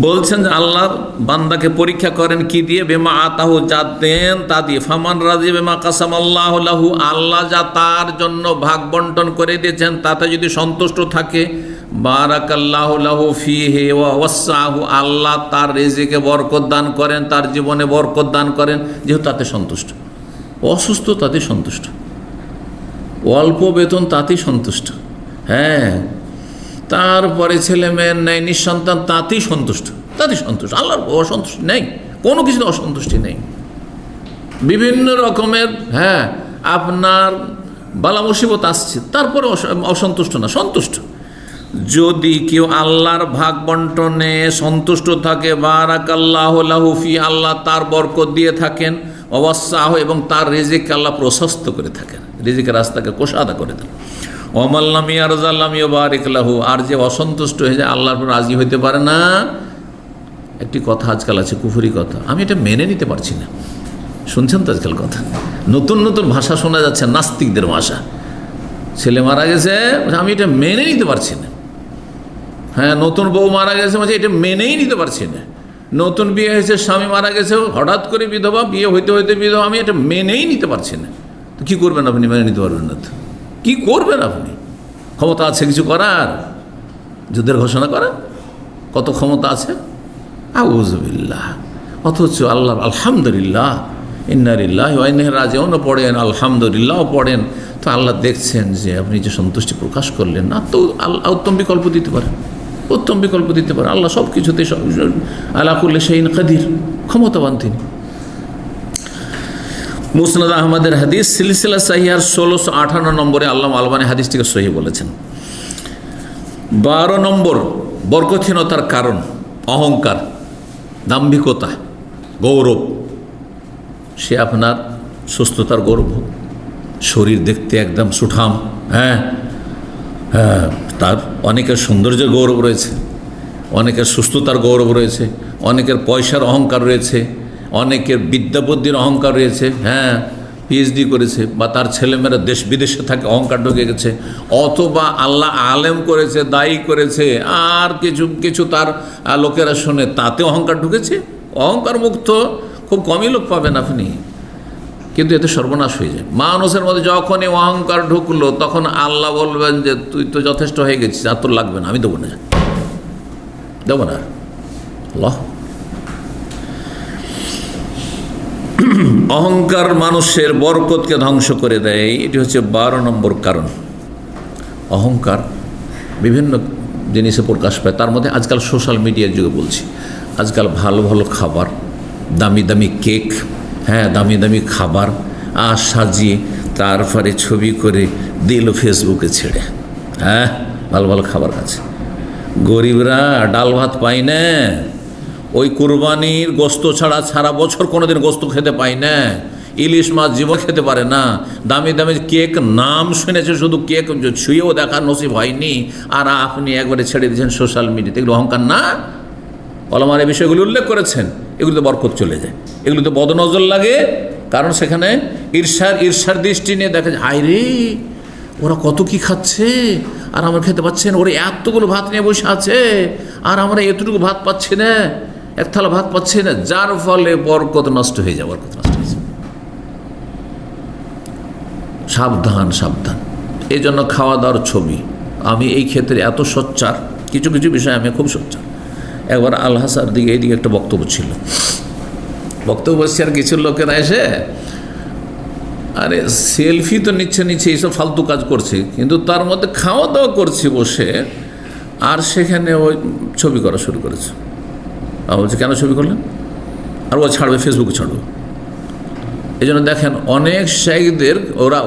বলছেন যে আল্লাহ বান্দাকে পরীক্ষা করেন কি দিয়ে? বেমা আতাহু, যা দেন তা দিয়ে। ফামান রাজি বেমা কাসাম আল্লাহ লাহু, আল্লাহ যা তার জন্য ভাগ বন্টন করে দিয়েছেন তাতে যদি সন্তুষ্ট থাকে, বারাকাল্লাহু লাহু ফিহি ওয়া ওয়াসসাহু, আল্লাহ তার রিজিকে বরকত দান করেন, তার জীবনে বরকত দান করেন, যেহেতু তাতে সন্তুষ্ট। অসুস্থ তাতে সন্তুষ্ট, অল্প বেতন তাতেই সন্তুষ্ট, হ্যাঁ, তারপরে ছেলে মেয়ের নেই, নিঃসন্তান, তাতেই সন্তুষ্ট, তাতেই সন্তুষ্ট। আল্লাহর অসন্তুষ্টি নেই, কোনো কিছুতে অসন্তুষ্টি নেই। বিভিন্ন রকমের, হ্যাঁ, আপনার বালা মুসিবত আসছে, তারপরে অসন্তুষ্ট না, সন্তুষ্ট। যদি কেউ আল্লাহর ভাগ বন্টনে সন্তুষ্ট থাকে, বারাকাল্লাহু লাহু ফি, আল্লাহ তার বরকত দিয়ে থাকেন, ওয়াসসাহু, এবং তার রিজিক আল্লাহ প্রশস্ত করে থাকেন, রিজিকের রাস্তাকে কোষাদা করে দেন। ওমাল্লাম ইয়ারজাল্লাম ইউবারিক লাহু, আর যে অসন্তুষ্ট হয়ে যায়, আল্লাহর উপর রাজি হইতে পারে না। একটি কথা আজকাল আছে, কুফরি কথা, আমি এটা মেনে নিতে পারছি না। শুনছেন তো আজকাল কথা, নতুন নতুন ভাষা শোনা যাচ্ছে, নাস্তিকদের ভাষা। ছেলে মারা গেছে, আমি এটা মেনে নিতে পারছি না। হ্যাঁ, নতুন বউ মারা গেছে, এটা মেনেই নিতে পারছি না। নতুন বিয়ে হয়েছে, স্বামী মারা গেছে, হঠাৎ করে বিধবা, বিয়ে হইতে হইতে বিধবা, আমি এটা মেনেই নিতে পারছি না। তো কী করবেন আপনি? মেনে নিতে পারবেন না তো কী করবেন আপনি? ক্ষমতা আছে কিছু করার? যুদ্ধের ঘোষণা করার কত ক্ষমতা আছে? আউযুবিল্লাহ। অথচ আল্লাহ আলহামদুলিল্লাহ, ইন্না লিল্লাহি ওয়া ইন্না ইলাইহি রাজিউন পড়েন, আলহামদুলিল্লাহ পড়েন, তো আল্লাহ দেখছেন যে আপনি যে সন্তুষ্টি প্রকাশ করলেন না, তো আল্লাহ উত্তম বিকল্প দিতে পারেন, উত্তম বিকল্প দিতে পারেন। আল্লাহ সব কিছুতে আলা কুল্লি শাইইন কাদির, ক্ষমতাবান তিনি। মুসনাদ আহমদের হাদিস, সিলসিলা সাহিহার 1658 নম্বরে আল্লামা আলবানী হাদিসটিকে সহি বলেছেন। 12 নম্বর বরকতহীনতার কারণ অহংকার, দাম্ভিকতা, গৌরব। সে আপনার সুস্থতার গৌরব হোক, শরীর দেখতে একদম সুঠাম, হ্যাঁ হ্যাঁ, তার অনেকের সৌন্দর্যের গৌরব রয়েছে, অনেকের সুস্থতার গৌরব রয়েছে, অনেকের পয়সার অহংকার রয়েছে, অনেকের বিদ্যা বুদ্ধির অহংকার রয়েছে, হ্যাঁ, পিএইচডি করেছে, বা তার ছেলেমেয়েরা দেশ বিদেশে থাকে, অহংকার ঢুকে গেছে, অথবা আল্লাহ আলেম করেছে, দায়ী করেছে, আর কিছু কিছু তার লোকেরা শোনে, তাতে অহংকার ঢুকেছে। অহংকার মুক্ত খুব কমই লোক পাবেন আপনি, কিন্তু এতে সর্বনাশ হয়ে যায়। মানুষের মধ্যে যখনই অহংকার ঢুকলো, তখন আল্লাহ বলবেন যে তুই তো যথেষ্ট হয়ে গেছিস, আর তোর লাগবে না, আমি দেবো না, দেবো না। আল্লাহ, অহংকার মানুষের বরকতকে ধ্বংস করে দেয়। এটি হচ্ছে 12 নম্বর কারণ। অহংকার বিভিন্ন জিনিসে প্রকাশ পায়, তার মধ্যে আজকাল সোশ্যাল মিডিয়ার যুগে বলছি, আজকাল ভালো ভালো খাবার, দামি দামি কেক, হ্যাঁ, দামি দামি খাবার আর সাজিয়ে তারপরে ছবি করে দিল ফেসবুকে ছেড়ে, হ্যাঁ, ভালো ভালো খাবার খাচ্ছে। গরিবরা ডাল ভাত পায় না, ওই কুরবানির গোস্ত ছাড়া সারা বছর কোনোদিন গোস্ত খেতে পায় না, ইলিশ মাছ জীবন খেতে পারে না, দামি দামি কেক নাম শুনেছে, শুধু কেক ছুঁয়েও দেখার নসিব হয়নি, আর আপনি একবারে ছেড়ে দিয়েছেন সোশ্যাল মিডিয়াতে। এগুলো অহংকার না? ওলামার এই বিষয়গুলো উল্লেখ করেছেন। এগুলোতে বরকত চলে যায়, এগুলোতে বদনজর লাগে, কারণ সেখানে ঈর্ষার দৃষ্টি নিয়ে দেখা যায়, হায় রে, ওরা কত কি খাচ্ছে আর আমরা খেতে পাচ্ছি না, ওরা এতগুলো ভাত নিয়ে বসে আছে আর আমরা এতটুকু ভাত পাচ্ছি না, এক থালা ভাত পাচ্ছি না, যার ফলে বরকত নষ্ট হয়ে যায়, বরকত নষ্ট হয়ে যায়। সাবধান সাবধান। এই জন্য খাওয়া দাওয়ার ছবি, আমি এই ক্ষেত্রে এত সোচ্চার, কিছু কিছু বিষয়ে আমি খুব সোচ্চার। একবার আল-হাসার দিকে এইদিকে একটা বক্তব্য ছিল, বক্তব্য বসছে, আর কিছু লোকেরা এসে আরে সেলফি তো নিচ্ছে এইসব ফালতু কাজ করছে, কিন্তু তার মধ্যে খাওয়া দাওয়া করছে বসে, আর সেখানে ওই ছবি করা শুরু করেছে। বলছে কেন ছবি করলেন? আর ও ছাড়বে, ফেসবুকে ছাড়বে। এই জন্য দেখেন অনেক শাইখদের ওরা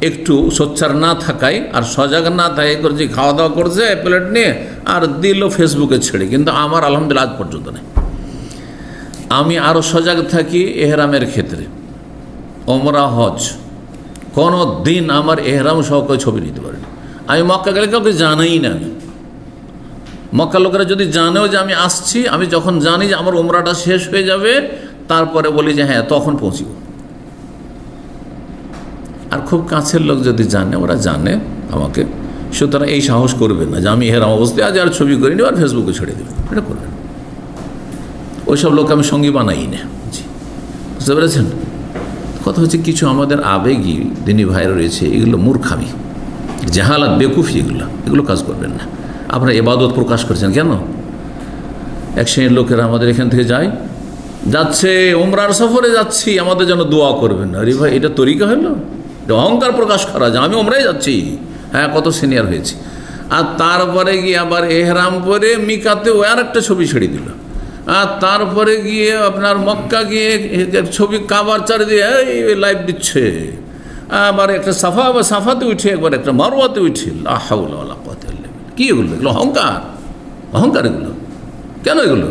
একটু সোচ্চার না থাকায় আর সজাগ না থাকায় করছে, খাওয়া দাওয়া করছে প্লেট নিয়ে আর দিল ফেসবুকে ছেড়ে। কিন্তু আমার আলহামদুলিল্লাহ আজ পর্যন্ত নেই। আমি আরও সজাগ থাকি এহরামের ক্ষেত্রে। ওমরা হজ কোনো দিন আমার এহরাম সহ কেউ ছবি নিতে পারেনি। আমি মক্কা গেলে কাউকে জানাই না। আমি মক্কা লোকেরা যদি জানেও যে আমি আসছি, আমি যখন জানি যে আমার ওমরাটা শেষ হয়ে যাবে তারপরে বলি যে হ্যাঁ তখন পৌঁছিব। আর খুব কাছের লোক যদি জানে, ওরা জানে আমাকে, সুতরাং এই সাহস করবে না যে আমি এহরাম অবস্থায় আজ আর ছবি করিনি আর ফেসবুকে ছেড়ে দেবে, এটা করবেন। ওইসব লোক আমি সঙ্গী বানাই না। জি, বুঝতে পেরেছেন? কথা হচ্ছে কিছু আমাদের আবেগী দিনী ভাইরা রয়েছে, এগুলো মূর্খামি, জাহালাত, বেকুফি, এগুলো কাজ করবেন না। আপনারা ইবাদত প্রকাশ করছেন কেন? এক শ্রেণীর লোকেরা আমাদের এখান থেকে যাচ্ছে উমরার সফরে যাচ্ছি, আমাদের জন্য দোয়া করবেন না। আরে ভাই, এটা তরিকা হলো? অহংকার প্রকাশ করা যায় আমি উমরায় যাচ্ছি, হ্যাঁ কত সিনিয়র হয়েছি। আর তারপরে গিয়ে আবার এহরাম পরে মিকাতে ও আর একটা ছবি ছেড়ে দিল। আর তারপরে গিয়ে আপনার মক্কা গিয়ে ছবি কাবার চারিদিকে লাইভ দিচ্ছে। আবার একটা সাফাতে উঠে, একবার একটা মারওয়াতে উঠে। কি এগুলো? এগুলো অহংকার এগুলো কেন? এগুলো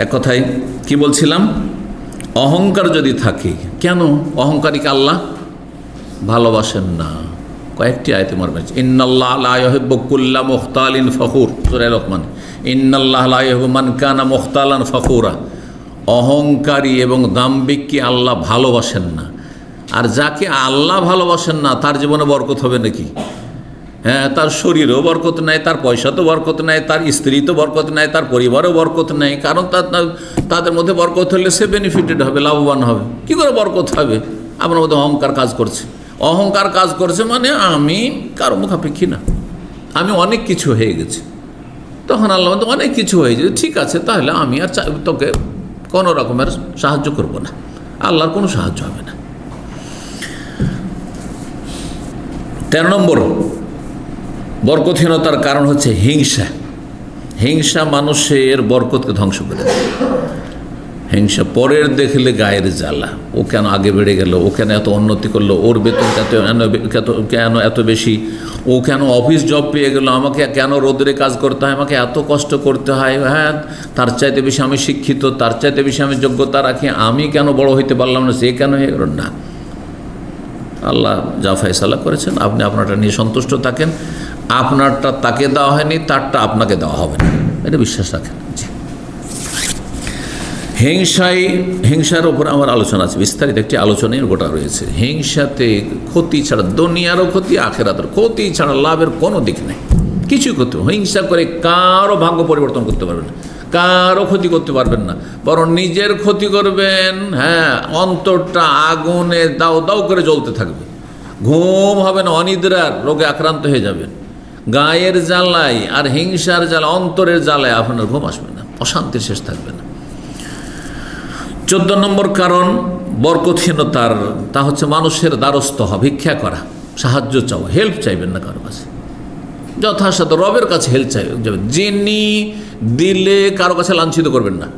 এক কথায় কি বলছিলাম, অহংকার যদি থাকে, কেন অহংকারীকে আল্লাহ ভালোবাসেন না? কয়েকটি আয়াতে মারবে, ইন্নাল্লাহ লা ইউহিব্বু কুল্লা মুখতালিন ফখুর, সূরা লোকমান। ইন্নাল্লাহ লা ইউহিব্বু মান কানা মুখতালান ফখুরা। অহংকারী এবং দাম্ভিককে আল্লাহ ভালোবাসেন না। আর যাকে আল্লাহ ভালোবাসেন না তার জীবনে বরকত হবে নাকি? হ্যাঁ, তার শরীরেও বরকত নাই, তার পয়সাতেও বরকত নাই, তার স্ত্রীতে বরকত নাই, তার পরিবারেও বরকত নাই। কারণ তাদের মধ্যে বরকত হলে সে বেনিফিটেড হবে, লাভবান হবে। কি করে বরকত হবে? আপনার মধ্যে অহংকার কাজ করছে। অহংকার কাজ করছে মানে আমি কারো মুখাপেক্ষী না, আমি অনেক কিছু হয়ে গেছি। তখন আল্লাহ অনেক কিছু হয়ে গেছে, ঠিক আছে, তাহলে আমি আর তোকে কোনো রকমের সাহায্য করব না, আল্লাহর কোনো সাহায্য হবে না। 13 নম্বর বরকতহীনতার কারণ হচ্ছে হিংসা। হিংসা মানুষের বরকতকে ধ্বংস করে দেয়। হিংসা, পরের দেখলে গায়ের জ্বালা, ও কেন আগে বেড়ে গেল, ও কেন এত উন্নতি করলো, ওর বেতন কেন এত বেশি, ও কেন অফিস জব পেয়ে গেল, আমাকে কেন রোদরে কাজ করতে হয়, আমাকে এত কষ্ট করতে হয়, হ্যাঁ তার চাইতে বেশি আমি শিক্ষিত, তার চাইতে বেশি আমি যোগ্যতা রাখি, আমি কেন বড় হইতে পারলাম না, সে কেন হয়ে গেল না। আল্লাহ যা ফয়সালা করেছেন আপনি আপনারটা নিয়ে সন্তুষ্ট থাকেন। আপনারটা তাকে দেওয়া হয়নি, তারটা আপনাকে দেওয়া হবে না, এটা বিশ্বাস রাখেন। জি, হিংসার ওপর আমার আলোচনা আছে, বিস্তারিত একটি আলোচনায় গোটা রয়েছে। হিংসাতে ক্ষতি ছাড়া, দুনিয়ারও ক্ষতি আখেরাতের ক্ষতি ছাড়া লাভের কোনো দিক নেই, কিছু ক্ষতি। হিংসা করে কারো ভাগ্য পরিবর্তন করতে পারবেন না, কারো ক্ষতি করতে পারবেন না, বরং নিজের ক্ষতি করবেন। হ্যাঁ, অন্তরটা আগুনে দাও দাও করে জ্বলতে থাকবে, ঘুম হবে না, অনিদ্রার রোগে আক্রান্ত হয়ে যাবেন। গায়ের জ্বালায় আর হিংসার জ্বালা, অন্তরের জ্বালায় আপনার ঘুম আসবে না, অশান্তির শেষ থাকবে না। 14 নম্বর কারণ বরকতহীনতার, তা হচ্ছে মানুষের দ্বারস্থ হওয়া, ভিক্ষা করা, সাহায্য চাওয়া, হেল্প চাইবেন না কারো কাছে। যথাসাধ্য রবের কাছে হেল্প চাইবেন, যিনি দিলে কারো কাছে লাঞ্ছিত করবেন না।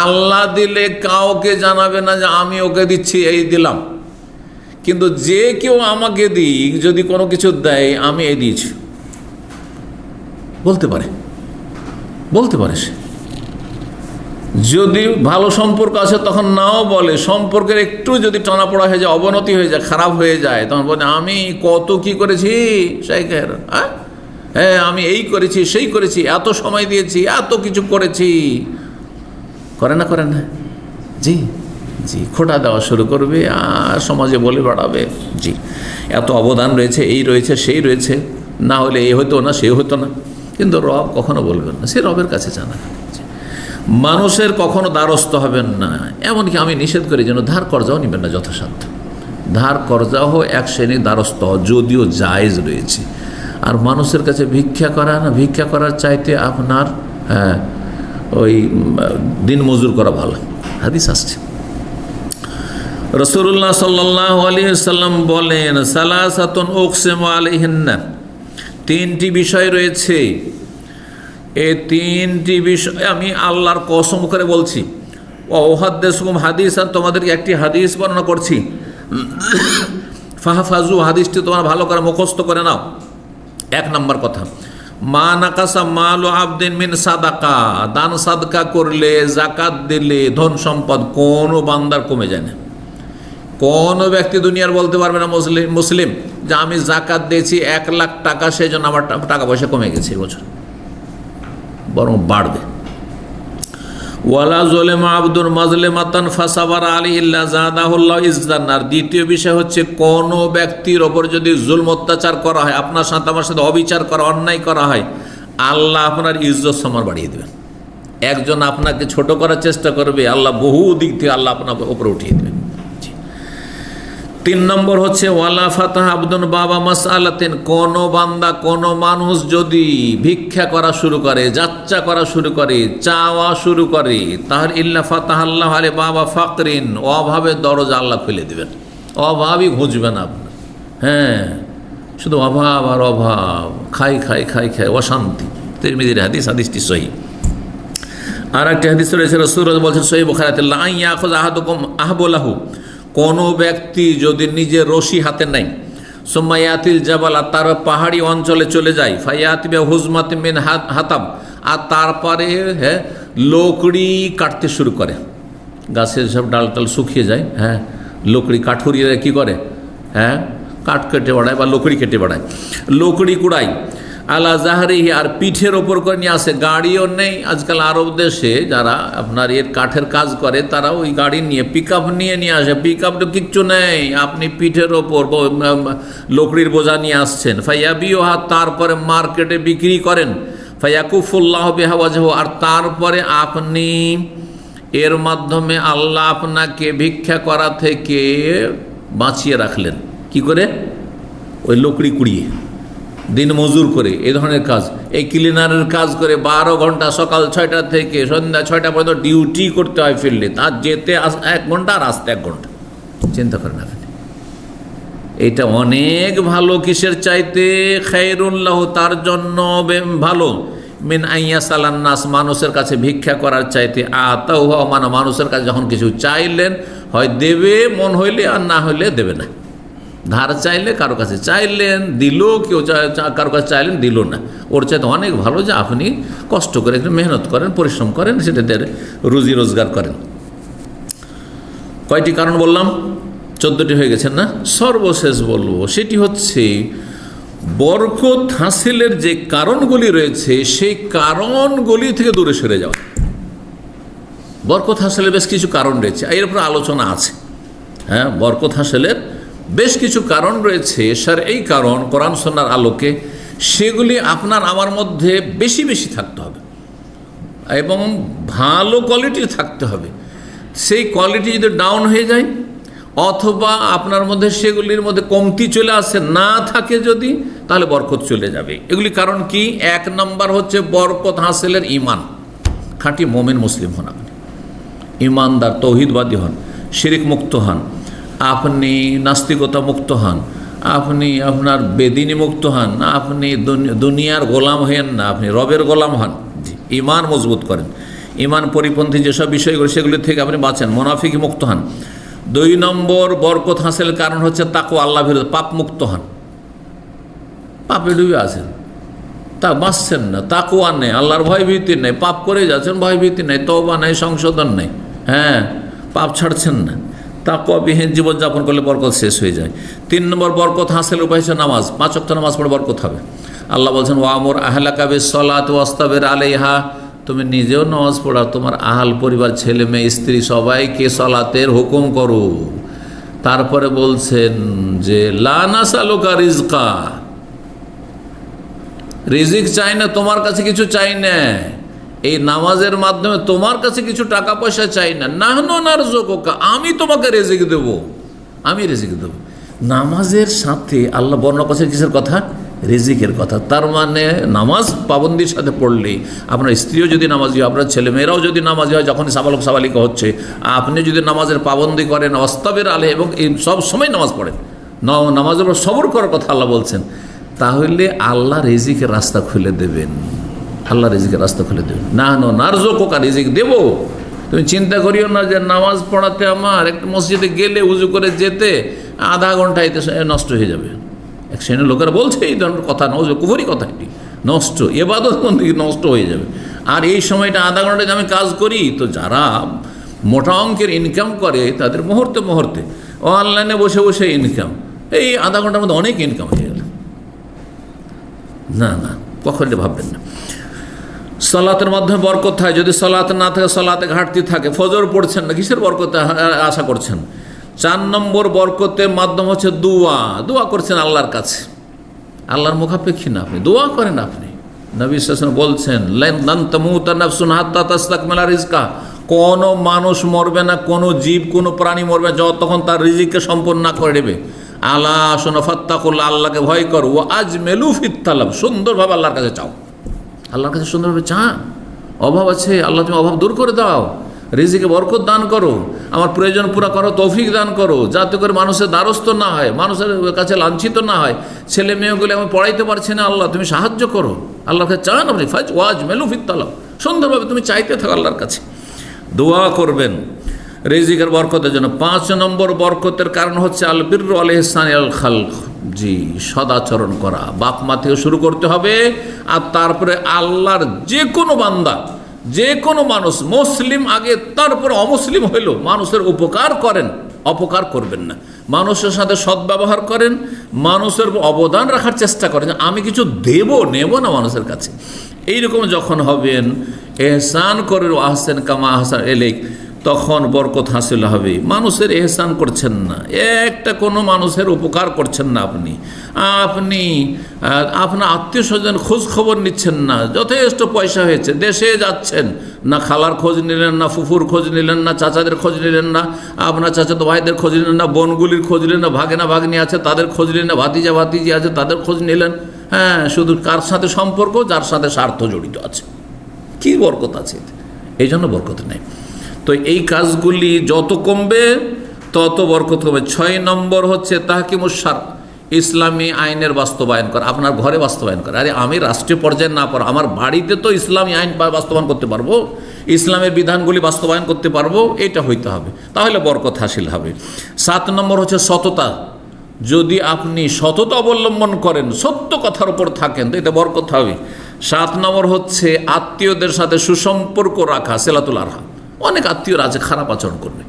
আল্লাহ দিলে কাউকে জানাবে না যে আমি ওকে দিচ্ছি, এই দিলাম। কিন্তু যে কেউ আমাকে দিক, যদি কোনো কিছু দেয় আমি এই দিয়েছি বলতে পারে সে। যদি ভালো সম্পর্ক আছে তখন নাও বলে, সম্পর্কের একটু যদি টানাপোড়া হয়ে যায়, অবনতি হয়ে যায়, খারাপ হয়ে যায়, তখন বলে আমি কত কি করেছি শাইখের, হ্যাঁ আমি এই করেছি সেই করেছি, এত সময় দিয়েছি, এত কিছু করেছি। করে না? জি, খোটা দেওয়া শুরু করবে আর সমাজে বলে বাড়াবে, জি এত অবদান রয়েছে, এই রয়েছে সেই রয়েছে, না হলে এই হতো না, সে হতো না। কিন্তু রব কখনো বলবেন না, সে রবের কাছে জানা। মানুষের কখনো দ্বারস্থ হবেন না। এমনকি আমি নিষেধ করি যেন ধার কর্জাও নেবেন না যথাসাধ্য। ধার কর্জাও এক শ্রেণীর দ্বারস্থ, যদিও জায়েজ রয়েছে। আর মানুষের কাছে ভিক্ষা করার চাইতে আপনার ওই দিন মজুর করা ভালো। হাদিস আসছে। রাসূলুল্লাহ সাল্লাল্লাহু আলাইহি ওয়াসাল্লাম বলেন, সালাসাতুন উকসিমু আলাইহিন্না, তিনটি বিষয় রয়েছে, এই তিনটি বিষয় আমি আল্লাহর কসম করে বলছি। ওয়াহাদ্দিসুকুম হাদিসান, তোমাদেরকে একটি হাদিস বর্ণনা করছি। ফাহফাজু, হাদিসটি তোমরা ভালো করে মুখস্থ করে নাও। এক নম্বর কথা, মা নাকাসা মালু আবদিন মিন সাদাকা, দান সাদকা করলে, জাকাত দিলে ধন সম্পদ কোনো বান্দার কমে যায় না। কোনো ব্যক্তি দুনিয়ার বলতে পারবে না মুসলিম যে আমি জাকাত দিয়েছি 1 লাখ টাকা, সেই জন্য আমার টাকা পয়সা কমে গেছে এবছর, বরং বাড়বে। ওয়ালা জলেমা আব্দুল মাজলেমাতান ফাসাবারা আলাইহি ইল্লা জাদাহুল্লাহু ইজ্জান। আর দ্বিতীয় বিষয় হচ্ছে, কোন ব্যক্তির ওপর যদি জুলম অত্যাচার করা হয়, আপনার সাথে আমার সাথে অবিচার করা, অন্যায় করা হয়, আল্লাহ আপনার ইজ্জত সম্মান বাড়িয়ে দেবেন। একজন আপনাকে ছোট করার চেষ্টা করবে, আল্লাহ বহু দিক থেকে আল্লাহ আপনার উপরে উঠিয়ে দেবেন। 3 নম্বর হচ্ছে, ওয়ালা ফাতাহ আবদুন বাবা মাসআলাতিন, কোন বান্দা, কোন মানুষ যদি ভিক্ষা করা শুরু করে, যাচ্চা করা শুরু করে, চাওয়া শুরু করে, তাহলে ইল্লা ফাতাহ আল্লাহ আলাইহি বাবা ফাকরিন, অভাবের দরজা আল্লাহ খুলে দেবেন, অভাবই ঘুঁজবে না আপনার। হ্যাঁ, শুধু অভাব আর অভাব, খাই খাই খাই খাই, অশান্তি। তিরমিজির হাদিস, হাদিসটি সহিহ। আর একটা হাদিস রয়েছে, রাসূলুল্লাহ বলছেন সহিহ বুখারীতে, লা ইয়াখুয আহাদুকুম আহবুলাহু, কোনো ব্যক্তি যদি নিজের রশি হাতে নেয়, সুম্মায়াতিল জাবালা, তার পাহাড়ি অঞ্চলে চলে যায়, ফায়াতিবে হুজমাত মিন হাতাব, আর তারপরে লকড়ি কাটতে শুরু করে, গাছের সব ডাল টাল শুকিয়ে যায়, হ্যাঁ, লকড়ি কাঠুরিয়া কী করে, হ্যাঁ, কাঠ কেটে বেড়ায় বা লকড়ি কেটে বেড়ায়, লকড়ি কুড়ায়, আলা জাহরিহি, আর পিঠের ওপর করে নিয়ে আসে। গাড়িও নেই আজকাল আরব দেশে, যারা আপনার এর কাঠের কাজ করে তারা ওই গাড়ি নিয়ে পিক আপ নিয়ে আসে। পিক আপ তো কিচ্ছু নেই, আপনি পিঠের ওপর লকড়ির বোঝা নিয়ে আসছেন। ফাইয়াবিউহা, তারপরে মার্কেটে বিক্রি করেন। ফায়াকুফুল্লাহ বিহা ওয়াজহু, আর তারপরে আপনি এর মাধ্যমে আল্লাহ আপনাকে ভিক্ষা করা থেকে বাঁচিয়ে রাখলেন। কি করে? ওই লকড়ি কুড়িয়ে, দিন মজুর করে, এই ধরনের কাজ, এই ক্লিনারের কাজ করে 12 ঘন্টা, সকাল 6টা থেকে সন্ধ্যা 6টা পর্যন্ত ডিউটি করতে হয় ফিল্ডে, তার যেতে 1 ঘন্টা আর আসতে 1 ঘন্টা। চিন্তা করেন আপনি, এটা অনেক ভালো। কিসের চাইতে? খায়রুল্লাহ, তার জন্য ভালো, মিন আইয়া সালান্নাস, মানুষের কাছে ভিক্ষা করার চাইতে। আতাও মানে মানুষের কাছে যখন কিছু চাইলেন, হয় দেবে মন হইলে, আর না হইলে দেবে না। ধার চাইলে, কারো কাছে চাইলেন দিল, কেউ কারো কাছে চাইলেন দিল না, ওর চাইতে অনেক ভালো যে আপনি কষ্ট করে একটু মেহনত করেন, পরিশ্রম করেন, সেটাতে রুজি রোজগার করেন। কয়টি কারণ বললাম? 14টি হয়ে গেছেন না? সর্বশেষ বলবো, সেটি হচ্ছে বরকত হাসিলের যে কারণগুলি রয়েছে, সেই কারণগুলি থেকে দূরে সরে যাওয়া। বরকত হাসিলের বেশ কিছু কারণ রয়েছে, এর উপর আলোচনা আছে। হ্যাঁ, বরকত হাসিলের বেশ কিছু কারণ রয়েছে, এই কারণ কোরআন সুন্নাহর আলোকে, সেগুলি আপনার আমার মধ্যে বেশি বেশি থাকতে হবে এবং ভালো কোয়ালিটির থাকতে হবে। সেই কোয়ালিটি যদি ডাউন হয়ে যায়, অথবা আপনার মধ্যে সেগুলির মধ্যে কমতি চলে আসে, না থাকে যদি, তাহলে বরকত চলে যাবে। এগুলি কারণ কি? 1 নম্বর হচ্ছে বরকত হাসিলের ইমান। খাঁটি মোমেন মুসলিম হন আপনি, ইমানদার তৌহিদবাদী হন, শিরিক মুক্ত হন, আপনি নাস্তিকতা মুক্ত হন, আপনি আপনার বেদিনী মুক্ত হন, আপনি দুনিয়ার গোলাম হন না, আপনি রবের গোলাম হন। ইমান মজবুত করেন, ইমান পরিপন্থী যেসব বিষয়গুলো সেগুলি থেকে আপনি বাঁচেন, মুনাফিক মুক্ত হন। 2 নম্বর বরকত হাসিলের কারণ হচ্ছে তাকওয়া, আল্লাহ বিরোধ, পাপ মুক্ত হন। পাপে ডুবে আছেন, তা বাঁচছেন না, তাকওয়া নেই, আল্লাহর ভয় ভীতি নেই, পাপ করে যাচ্ছেন, ভয় ভীতি নেই, তওবা নেই, সংশোধন নেই, হ্যাঁ, পাপ ছাড়ছেন না। তাকওয়াবিহীন জীবনযাপন করলে বরকত শেষ হয়ে যায়। 3 নম্বর বরকত হাসিলের উপায় হচ্ছে নামাজ। 5 ওয়াক্ত নামাজ পড়ে বরকত হবে। আল্লাহ বলছেন, ওয়ামুর আহলাকা বিসসালাতি ওয়াসতাবির আলাইহা, তুমি নিজেও নামাজ পড়া, তোমার আহাল পরিবার, ছেলে মেয়ে, স্ত্রী সবাইকে সালাতের হুকুম করো। তারপরে বলছেন যে লা নাসালুকা রিজকা, রিজিক চাই না, তোমার কাছে কিছু চাই না, এই নামাজের মাধ্যমে তোমার কাছে কিছু টাকা পয়সা চাই না, নাহনু নারযুকুকা, আমি তোমাকে রিজিক দেব, আমি রিজিক দেব। নামাজের সাথে আল্লাহ বর্ণনা করছেন কিসের কথা? রিজিকের কথা। তার মানে নামাজ পাবন্দির সাথে পড়লে আপনার স্ত্রীও যদি নামাজি হয়, আপনার ছেলেমেয়েরাও যদি নামাজি হয়, যখন সাবালক সাবালিকা হচ্ছে, আপনি যদি নামাজের পাবন্দি করেন অস্তাবের আলে এবং সব সময় নামাজ পড়েন, নামাজের উপর সবর করার কথা আল্লাহ বলছেন, তাহলে আল্লাহ রিজিকের রাস্তা খুলে দেবেন। আল্লাহ রিজিকের রাস্তা খুলে দেবেন। না নারজুকুকা, রিজিক দেবো। তুমি চিন্তা করিও না যে নামাজ পড়াতে আমার একটু মসজিদে গেলে উজু করে যেতে আধা ঘন্টা এতে নষ্ট হয়ে যাবে। এক শ্রেণীর লোকেরা বলছে এই ধরনের কথা, কুফরি কথা, এটি নষ্ট, এবাদত বন্দেগী নষ্ট হয়ে যাবে। আর এই সময়টা আধা ঘন্টায় আমি কাজ করি, তো যারা মোটা অঙ্কের ইনকাম করে তাদের মুহূর্তে মুহূর্তে অনলাইনে বসে বসে ইনকাম, এই আধা ঘন্টার মধ্যে অনেক ইনকাম হয়ে গেল। না না, কখনো ভাববেন না। সালাতের মাধ্যমে বরকত হয়। যদি সালাত না থাকে, সালাতে ঘাটতি থাকে, ফজর পড়ছেন না, কিসের বরকতে আশা করছেন? 4 নম্বর বরকতের মাধ্যম হচ্ছে দোয়া করছেন আল্লাহর কাছে। আল্লাহর মুখাপেক্ষী না, আপনি দোয়া করেন। আপনি নবী সাল্লাল্লাহু আলাইহি ওয়াসাল্লাম বলছেন, লান তামুতা নাফসুন হাত্তা তাসতাকমিলা রিজকা, কোনো মানুষ মরবে না, কোনো জীব, কোনো প্রাণী মরবে যতক্ষণ তার রিজিককে সম্পন্ন না করে নেবে। আলা শোনো, ফাত্তাকুল্লাহ, আল্লাহকে ভয় করো, ওয়া আজমেলু ফিত তালাব, সুন্দরভাবে আল্লাহর কাছে চাও। আল্লাহর কাছে সুন্দরভাবে চান। অভাব আছে, আল্লাহ তুমি অভাব দূর করে দাও, রিজিকে বরকত দান করো, আমার প্রয়োজন পুরা করো, তৌফিক দান করো, যাতে করে মানুষের দ্বারস্থ না হয়, মানুষের কাছে লাঞ্ছিত না হয়। ছেলে মেয়েগুলো আমি পড়াইতে পারছি না, আল্লাহ তুমি সাহায্য করো। আল্লাহর কাছে চান আপনি, ফাজ ওয়াজ মেলু ফিত তালাব, সুন্দরভাবে তুমি চাইতে থাকো আল্লাহর কাছে, দোয়া করবেন রিজিকের বরকতের জন্য। 5 নম্বর বরকতের কারণ হচ্ছে আল বিররু আল ইহসান আল খালক, জি, সদাচরণ করা। বাপ মা থেকে শুরু করতে হবে, আর তারপরে আল্লাহর যে কোনো বান্দা, যে কোনো মানুষ, মুসলিম আগে, তারপরে অমুসলিম হইল, মানুষের উপকার করেন, অপকার করবেন না। মানুষের সাথে সদ্ব্যবহার করেন, মানুষের অবদান রাখার চেষ্টা করেন। আমি কিছু নেব না মানুষের কাছে, এইরকম যখন হবেন, এহসান করে আহসান কামা আহসান এলাইক, তখন বরকত হাসিল হবে। মানুষের এহসান করছেন না, একটা কোনো মানুষের উপকার করছেন না, আপনি আপনার আত্মীয় স্বজন খোঁজ খবর নিচ্ছেন না। যথেষ্ট পয়সা হয়েছে, দেশে যাচ্ছেন না, খালার খোঁজ নিলেন না, ফুফুর খোঁজ নিলেন না, চাচাদের খোঁজ নিলেন না, আপনার চাচাতো ভাইদের খোঁজ নিলেন না, বোনগুলির খোঁজ নিলেন না, ভাগেনা ভাগ্নি আছে তাদের খোঁজ নিলেন না, ভাতিজা ভাতিজি আছে তাদের খোঁজ নিলেন। হ্যাঁ, শুধু কার সাথে সম্পর্ক? যার সাথে স্বার্থ জড়িত আছে। কি বরকত আছে? এই জন্য বরকত নেই। তো এই কাজগুলি যত কমবে তত বরকত কমবে। 6 নম্বর হচ্ছে তাহকিমুশ শারঈ, ইসলামী আইনের বাস্তবায়ন করা, আপনার ঘরে বাস্তবায়ন করা। আরে আমি রাষ্ট্রীয় পর্যায়ে না পারো, আমার বাড়িতে তো ইসলামী আইন বাস্তবায়ন করতে পারবো, ইসলামের বিধানগুলি বাস্তবায়ন করতে পারবো, এটা হইতে হবে, তাহলে বরকত হাসিল হবে। 7 নম্বর হচ্ছে সততা। যদি আপনি সততা অবলম্বন করেন, সত্য কথার উপর থাকেন, তো এটা বরকত হবে। 7 নম্বর হচ্ছে আত্মীয়দের সাথে সুসম্পর্ক রাখা, সিলাতুল আরহাম। অনেক আত্মীয়রা আছে খারাপ আচরণ করবে,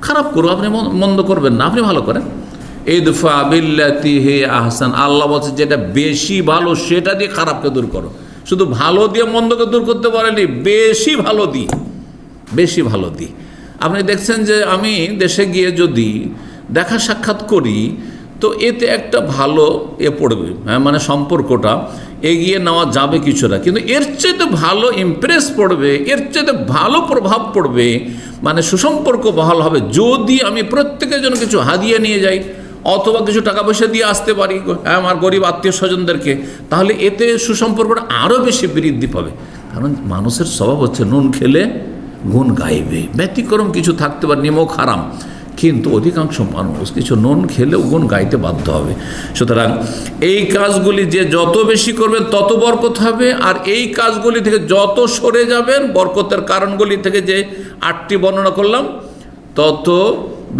খারাপ করো, আপনি মন্দ করবেন না, আপনি ভালো করেন। ইদফা বিল্লাতি হি আহসান, আল্লাহ বলছে যেটা বেশি ভালো সেটা দিয়ে খারাপকে দূর করো। শুধু ভালো দিয়ে মন্দকে দূর করতে পারেনি, বেশি ভালো দিই। আপনি দেখছেন যে আমি দেশে গিয়ে যদি দেখা সাক্ষাৎ করি, তো এতে একটা ভালো পড়বে, হ্যাঁ, মানে সম্পর্কটা এগিয়ে নেওয়া যাবে কিছুটা, কিন্তু এর চেয়ে ভালো ইমপ্রেস পড়বে, এর চেয়ে ভালো প্রভাব পড়বে, মানে সুসম্পর্ক বহাল হবে যদি আমি প্রত্যেকের জন্য কিছু হাদিয়া নিয়ে যাই, অথবা কিছু টাকা পয়সা দিয়ে আসতে পারি আমার গরিব আত্মীয় স্বজনদেরকে, তাহলে এতে সুসম্পর্কটা আরও বেশি বৃদ্ধি পাবে। কারণ মানুষের স্বভাব হচ্ছে নুন খেলে গুণ গাইবে, ব্যতিক্রম কিছু থাকতে পারে, নিমক হারাম, কিন্তু অধিকাংশ মানুষ কিছু নুন খেলেও গুণ গাইতে বাধ্য হবে। সুতরাং এই কাজগুলি যে যত বেশি করবেন তত বরকত হবে, আর এই কাজগুলি থেকে যত সরে যাবেন, বরকতের কারণগুলি থেকে যে 8টি বর্ণনা করলাম, তত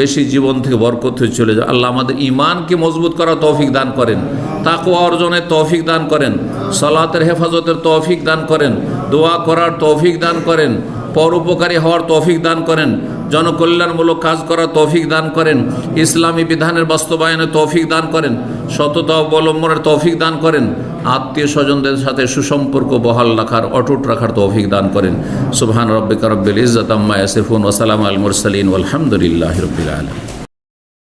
বেশি জীবন থেকে বরকত হয়ে চলে যায়। আল্লাহ আমাদের ঈমানকে মজবুত করার তৌফিক দান করেন, তাকওয়া অর্জনের তৌফিক দান করেন, সালাতের হেফাজতের তৌফিক দান করেন, দোয়া করার তৌফিক দান করেন, পরোপকারী হওয়ার তৌফিক দান করেন, জনকল্যাণমূলক কাজ করার তৌফিক দান করেন, ইসলামী বিধানের বাস্তবায়নের তৌফিক দান করেন, সততা অবলম্বনের তৌফিক দান করেন, আত্মীয় স্বজনদের সাথে সুসম্পর্ক বহাল রাখার, অটুট রাখার তৌফিক দান করেন। সুবহান রাব্বিকা রাব্বিল ইজ্জাতি আম্মা ইয়াসিফুন ওয়া সালামুন আলাল মুরসালিন ওয়ালহামদুলিল্লাহি রাব্বিল আলামিন।